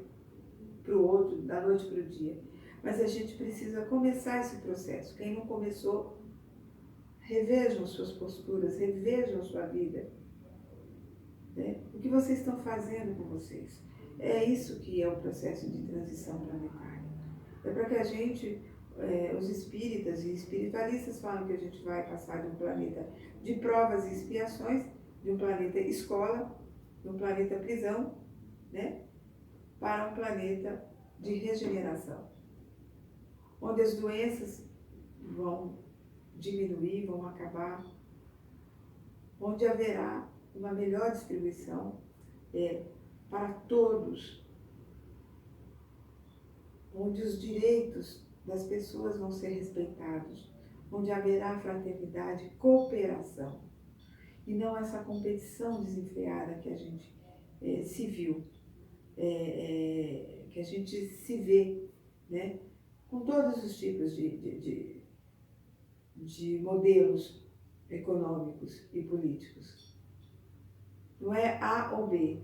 para o outro, da noite para o dia, mas a gente precisa começar esse processo. Quem não começou, revejam suas posturas, revejam a sua vida. Né? O que vocês estão fazendo com vocês? É isso que é o processo de transição planetária. É para que a gente, os espíritas e espiritualistas falam que a gente vai passar de um planeta de provas e expiações, de um planeta escola, de um planeta prisão, né? Para um planeta de regeneração, onde as doenças vão diminuir, vão acabar, onde haverá uma melhor distribuição para todos, onde os direitos das pessoas vão ser respeitados, onde haverá fraternidade, cooperação, e não essa competição desenfreada que a gente se viu, que a gente se vê, né, com todos os tipos de modelos econômicos e políticos. Não é A ou B,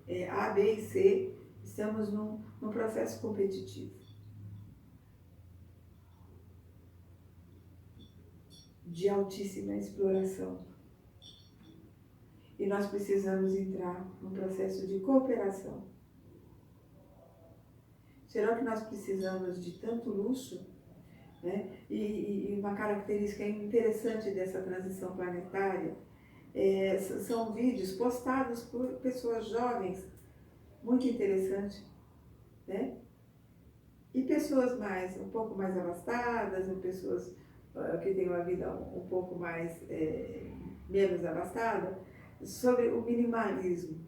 é A, B e C, estamos num processo competitivo. De altíssima exploração. E nós precisamos entrar num processo de cooperação. Será que nós precisamos de tanto luxo? Né? E uma característica interessante dessa transição planetária são vídeos postados por pessoas jovens, muito interessante, né? E pessoas um pouco mais abastadas, ou pessoas que têm uma vida um pouco mais menos abastada, sobre o minimalismo,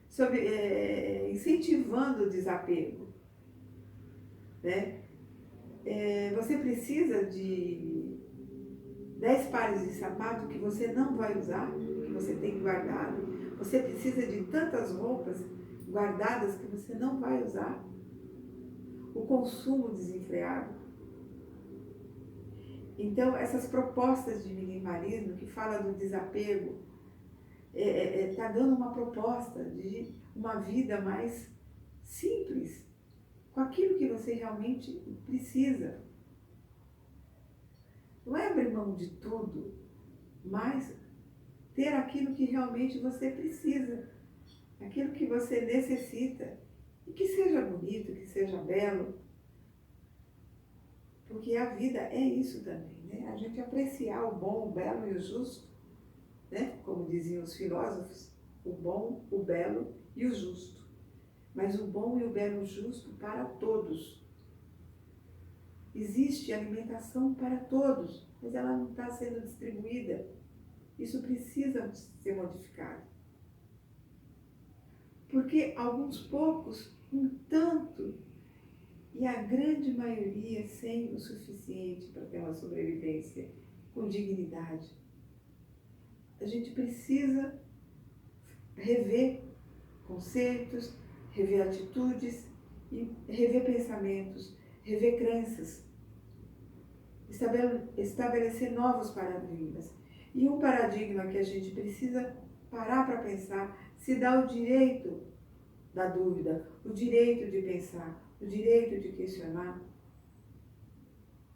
sobre incentivando o desapego, né? Você precisa de 10 pares de sapato que você não vai usar, que você tem guardado. Você precisa de tantas roupas guardadas que você não vai usar. O consumo desenfreado. Então, essas propostas de minimalismo que fala do desapego, está dando uma proposta de uma vida mais simples, com aquilo que você realmente precisa. Não é abrir mão de tudo, mas ter aquilo que realmente você precisa, aquilo que você necessita, e que seja bonito, que seja belo, porque a vida é isso também, né? A gente apreciar o bom, o belo e o justo, né? Como diziam os filósofos, o bom, o belo e o justo. Mas o bom e o belo e o justo para todos. Existe alimentação para todos, mas ela não está sendo distribuída. Isso precisa ser modificado. Porque alguns poucos, um tanto, e a grande maioria sem o suficiente para ter uma sobrevivência com dignidade. a gente precisa rever conceitos, rever atitudes e rever pensamentos, rever crenças, estabelecer novos paradigmas. E um paradigma que a gente precisa parar para pensar, se dá o direito da dúvida, o direito de pensar, o direito de questionar.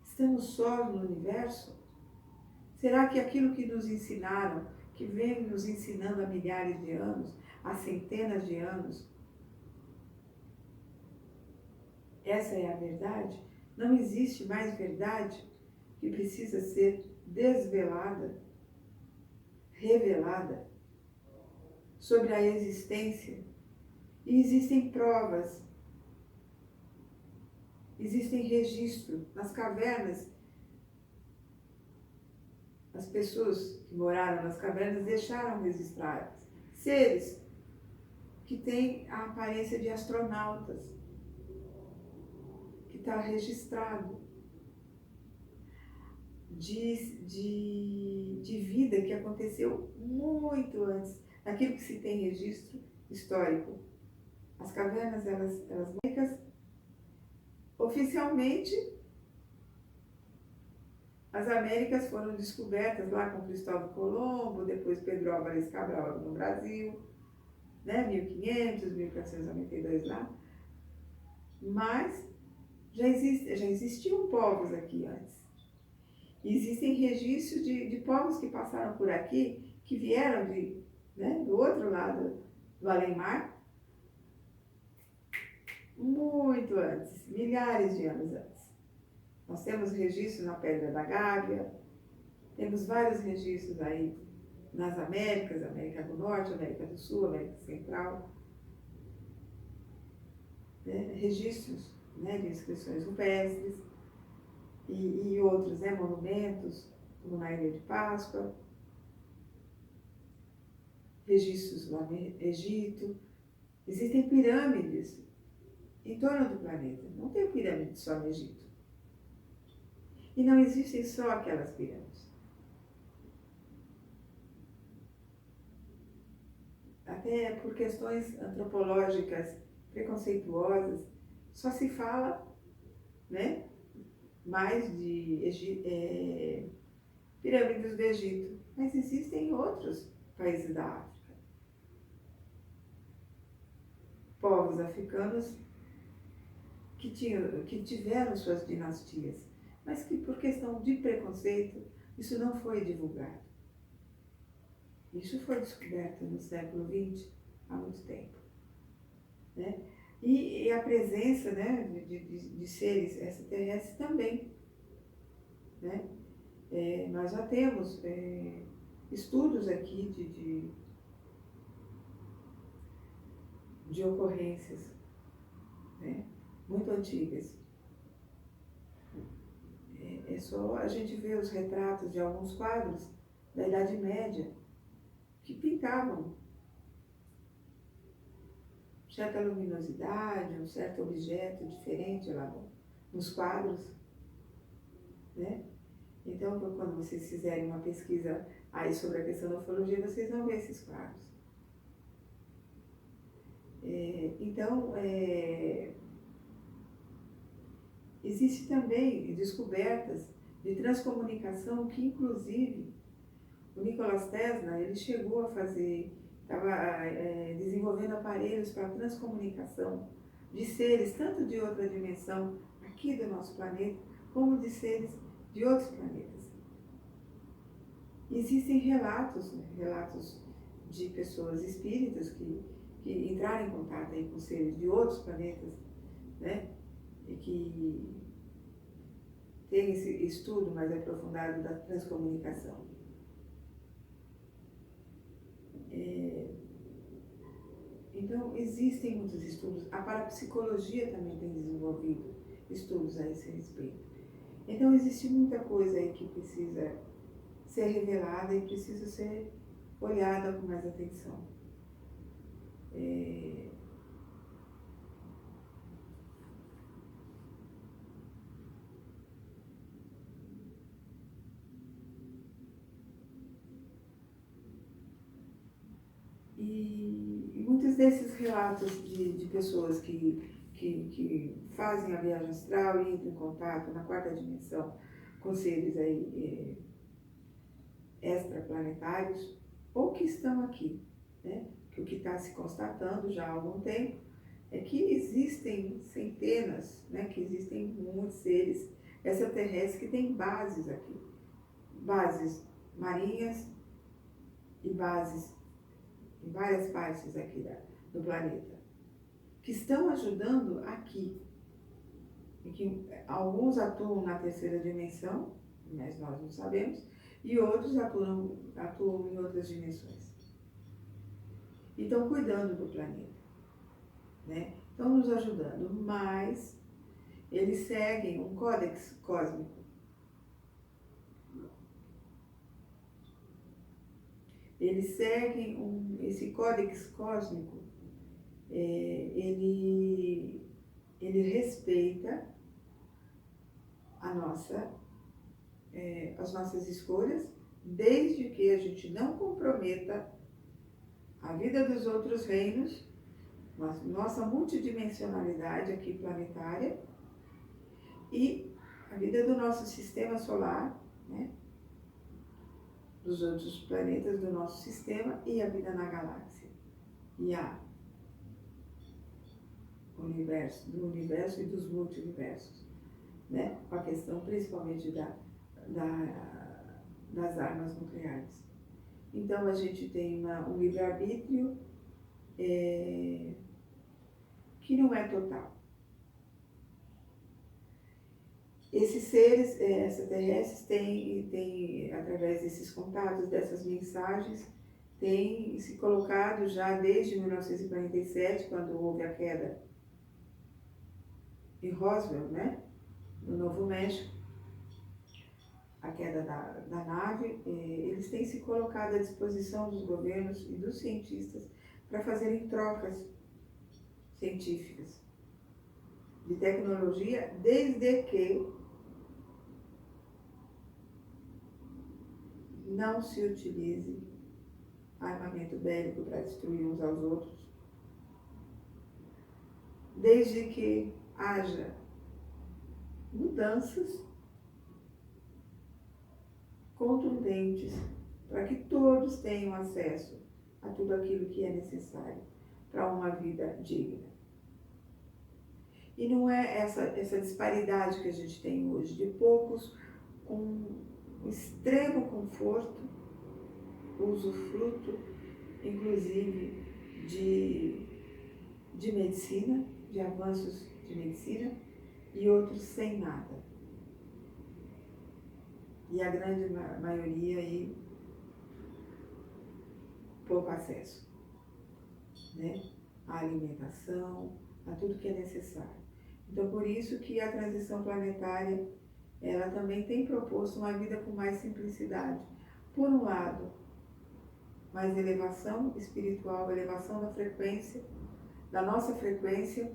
Estamos sós no universo? Será que aquilo que nos ensinaram, que vem nos ensinando há milhares de anos, há centenas de anos, essa é a verdade? Não existe mais verdade que precisa ser desvelada, revelada sobre a existência. E existem provas, existem registros. Nas cavernas, as pessoas que moraram nas cavernas deixaram registrados seres que têm a aparência de astronautas, que está registrado, de vida que aconteceu muito antes daquilo que se tem registro histórico. As cavernas, elas oficialmente, as Américas foram descobertas lá com Cristóvão Colombo, depois Pedro Álvares Cabral no Brasil, né, 1500, 1492 lá. Mas já existiam povos aqui antes. Existem registros de povos que passaram por aqui, que vieram do outro lado do além-mar, muito antes, milhares de anos antes. Nós temos registros na Pedra da Gávea, temos vários registros aí nas Américas, América do Norte, América do Sul, América Central, né? Registros, né, de inscrições rupestres e outros, né, monumentos, como na Ilha de Páscoa, registros lá no Egito. Existem pirâmides em torno do planeta, não tem pirâmide só no Egito. E não existem só aquelas pirâmides. Até por questões antropológicas preconceituosas, só se fala, né, mais de pirâmides do Egito. Mas existem outros países da África. Povos africanos que tiveram suas dinastias, mas que por questão de preconceito, isso não foi divulgado. Isso foi descoberto no século XX, há muito tempo. Né? E a presença, né, de seres extraterrestres também. Né? Nós já temos estudos aqui de ocorrências, né, muito antigas. É só a gente ver os retratos de alguns quadros da Idade Média que pintavam certa luminosidade, um certo objeto diferente lá nos quadros, né? Então, quando vocês fizerem uma pesquisa aí sobre a questão da ufologia, vocês vão ver esses quadros. Existe também descobertas de transcomunicação que, inclusive, o Nikola Tesla, ele chegou a fazer, estava desenvolvendo aparelhos para transcomunicação de seres, tanto de outra dimensão aqui do nosso planeta, como de seres de outros planetas. Existem relatos, né, relatos de pessoas espíritas que entraram em contato aí com seres de outros planetas, né, e que tem esse estudo mais aprofundado da transcomunicação. Então, existem muitos estudos. A parapsicologia também tem desenvolvido estudos a esse respeito. Então, existe muita coisa aí que precisa ser revelada e precisa ser olhada com mais atenção. E muitos desses relatos de pessoas que fazem a viagem astral e entram em contato na quarta dimensão com seres aí, extraplanetários, ou que estão aqui, né? Que o que está se constatando já há algum tempo é que existem centenas, né? Que existem muitos seres extraterrestres que têm bases aqui, bases marinhas e bases em várias partes aqui do planeta, que estão ajudando aqui. E que alguns atuam na terceira dimensão, mas nós não sabemos, e outros atuam em outras dimensões. E estão cuidando do planeta, né? Estão nos ajudando, mas eles seguem um códex cósmico. Eles seguem esse códex cósmico, ele respeita as nossas escolhas, desde que a gente não comprometa a vida dos outros reinos, nossa multidimensionalidade aqui planetária e a vida do nosso sistema solar, né? Dos outros planetas do nosso sistema e a vida na galáxia. E do universo e dos multiversos, né? Com a questão principalmente das armas nucleares. Então a gente tem um livre-arbítrio que não é total. Esses seres extraterrestres têm, através desses contatos, dessas mensagens, têm se colocado já desde 1947, quando houve a queda em Roswell, né, no Novo México, a queda da nave, eles têm se colocado à disposição dos governos e dos cientistas para fazerem trocas científicas de tecnologia, desde que não se utilize armamento bélico para destruir uns aos outros, desde que haja mudanças contundentes para que todos tenham acesso a tudo aquilo que é necessário para uma vida digna. E não é essa disparidade que a gente tem hoje, de poucos com extremo conforto, usufruto, inclusive de medicina, de avanços de medicina, e outros sem nada. E a grande maioria aí, pouco acesso, né? À alimentação, a tudo que é necessário. Então, por isso que a transição planetária, ela também tem proposto uma vida com mais simplicidade. Por um lado, mais elevação espiritual, elevação da frequência, da nossa frequência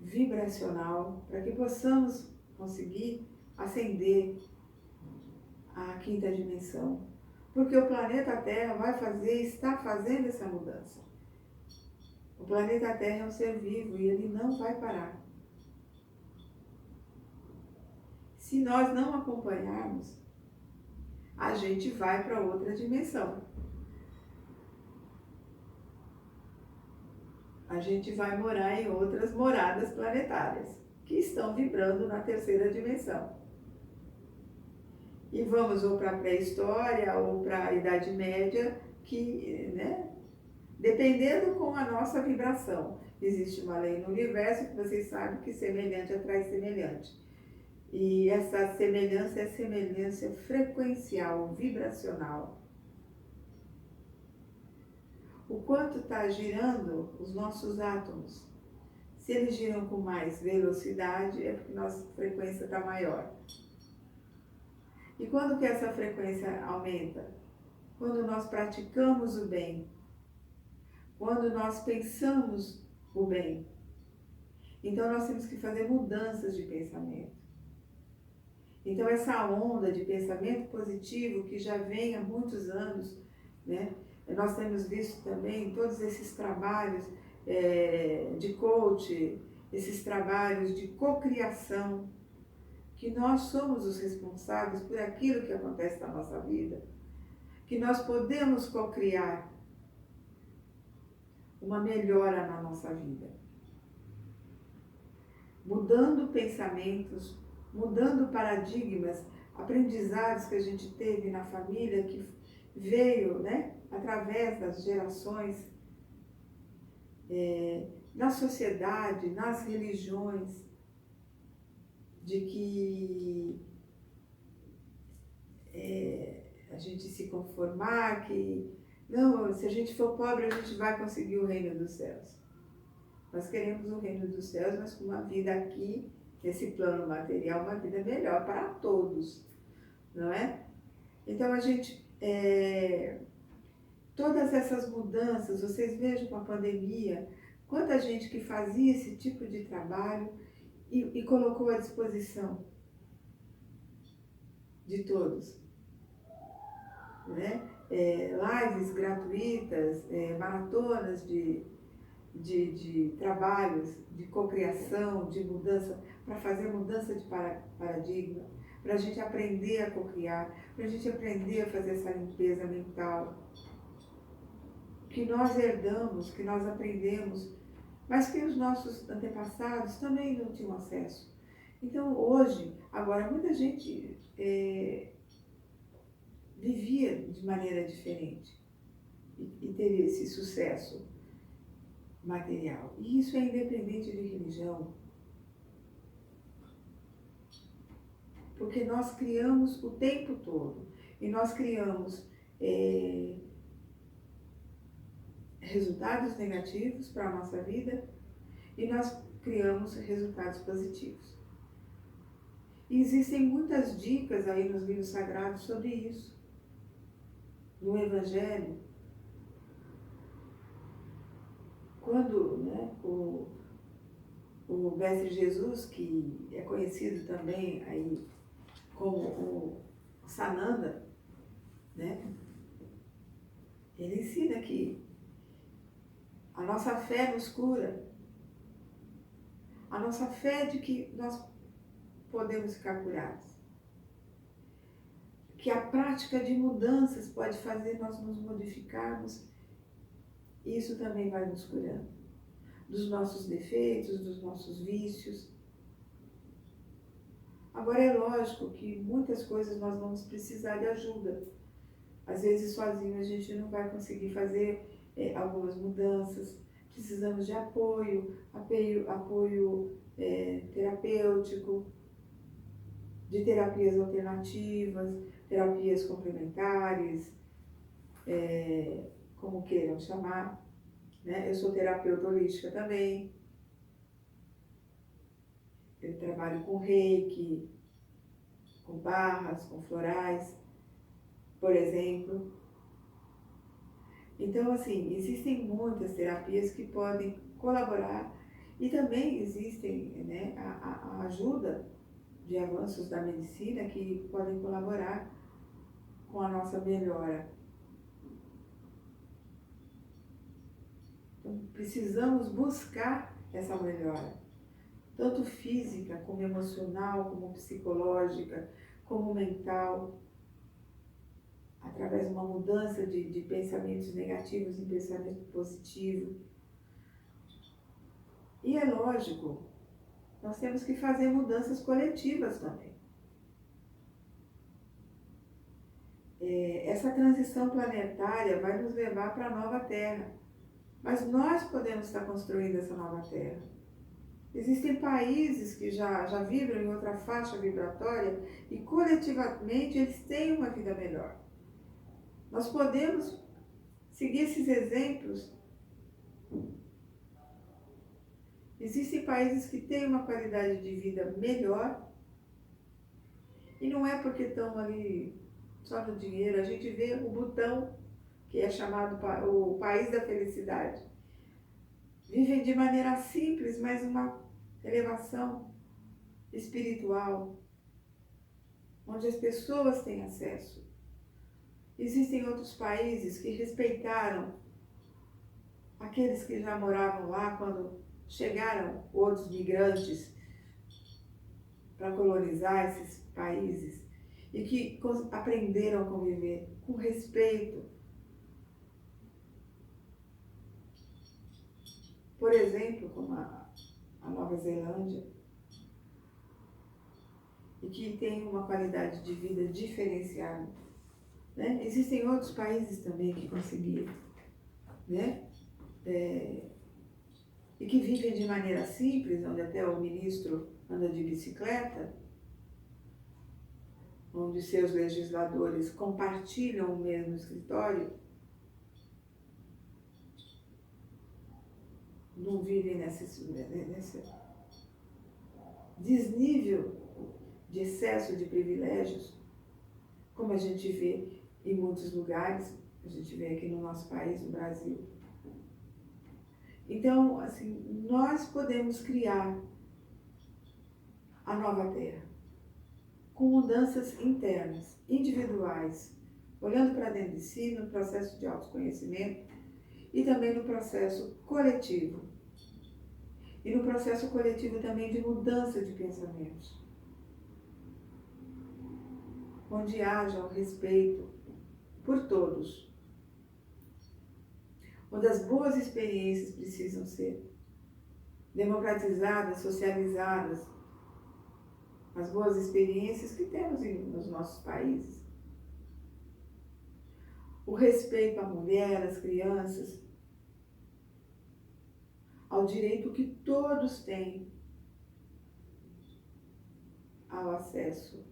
vibracional, para que possamos conseguir ascender à quinta dimensão. Porque o planeta Terra está fazendo essa mudança. O planeta Terra é um ser vivo e ele não vai parar. Se nós não acompanharmos, a gente vai para outra dimensão. A gente vai morar em outras moradas planetárias, que estão vibrando na terceira dimensão. E vamos ou para a pré-história ou para a Idade Média, que, né, dependendo com a nossa vibração. Existe uma lei no universo que vocês sabem que semelhante atrai semelhante. E essa semelhança é semelhança frequencial, vibracional. O quanto está girando os nossos átomos. Se eles giram com mais velocidade, é porque nossa frequência está maior. E quando que essa frequência aumenta? Quando nós praticamos o bem. Quando nós pensamos o bem. Então nós temos que fazer mudanças de pensamento. Então, essa onda de pensamento positivo que já vem há muitos anos, né? Nós temos visto também todos esses trabalhos de coach, esses trabalhos de cocriação, que nós somos os responsáveis por aquilo que acontece na nossa vida, que nós podemos cocriar uma melhora na nossa vida, mudando pensamentos, mudando paradigmas, aprendizados que a gente teve na família, que veio, né, através das gerações, na sociedade, nas religiões, de que a gente se conformar, que não, se a gente for pobre a gente vai conseguir o reino dos céus. Nós queremos o reino dos céus, mas com uma vida aqui, nesse plano material, uma vida melhor para todos, não é? Então a gente, todas essas mudanças, vocês vejam com a pandemia, quanta gente que fazia esse tipo de trabalho e colocou à disposição de todos, né? Lives gratuitas, maratonas de trabalhos, de cocriação, de mudança, para fazer mudança de paradigma, para a gente aprender a cocriar, para a gente aprender a fazer essa limpeza mental, que nós herdamos, que nós aprendemos, mas que os nossos antepassados também não tinham acesso. Então hoje, agora, muita gente vivia de maneira diferente e teve esse sucesso material. E isso é independente de religião. Porque nós criamos o tempo todo. E nós criamos resultados negativos para a nossa vida e nós criamos resultados positivos. E existem muitas dicas aí nos livros sagrados sobre isso. No Evangelho, quando, né, o Mestre Jesus, que é conhecido também aí como o Sananda, né, ele ensina que a nossa fé nos cura, a nossa fé de que nós podemos ficar curados, que a prática de mudanças pode fazer nós nos modificarmos, isso também vai nos curando, dos nossos defeitos, dos nossos vícios. Agora é lógico que muitas coisas nós vamos precisar de ajuda. Às vezes sozinho a gente não vai conseguir fazer algumas mudanças, precisamos de apoio terapêutico, de terapias alternativas, terapias complementares, como queiram chamar, né? Eu sou terapeuta holística também, eu trabalho com reiki, com barras, com florais, por exemplo. Então, assim, existem muitas terapias que podem colaborar e também existem, né, a ajuda de avanços da medicina que podem colaborar com a nossa melhora. Então, precisamos buscar essa melhora, tanto física, como emocional, como psicológica, como mental, através de uma mudança de pensamentos negativos em pensamento positivo. E é lógico, nós temos que fazer mudanças coletivas também. Essa transição planetária vai nos levar para a nova Terra, mas nós podemos estar construindo essa nova Terra. Existem países que já vibram em outra faixa vibratória e coletivamente eles têm uma vida melhor. Nós podemos seguir esses exemplos. Existem países que têm uma qualidade de vida melhor e não é porque estão ali só no dinheiro. A gente vê o Butão, que é chamado o país da felicidade. Vivem de maneira simples, mas uma elevação espiritual. onde as pessoas têm acesso. Existem outros países que respeitaram aqueles que já moravam lá quando chegaram outros migrantes para colonizar esses países e que aprenderam a conviver com respeito. Por exemplo, como a Nova Zelândia, e que tem uma qualidade de vida diferenciada. Né? Existem outros países também que conseguiram, né? E que vivem de maneira simples, onde até o ministro anda de bicicleta, onde seus legisladores compartilham o mesmo escritório, não vivem nesse desnível de excesso de privilégios, como a gente vê em muitos lugares, a gente vê aqui no nosso país, no Brasil. Então, assim, nós podemos criar a nova terra com mudanças internas, individuais, olhando para dentro de si, no processo de autoconhecimento e também no processo coletivo. E no processo coletivo também de mudança de pensamentos, onde haja o respeito por todos, onde as boas experiências precisam ser democratizadas, socializadas, as boas experiências que temos nos nossos países. O respeito à mulher, às crianças, ao direito que todos têm ao acesso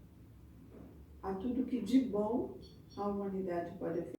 a tudo que de bom a humanidade pode oferecer.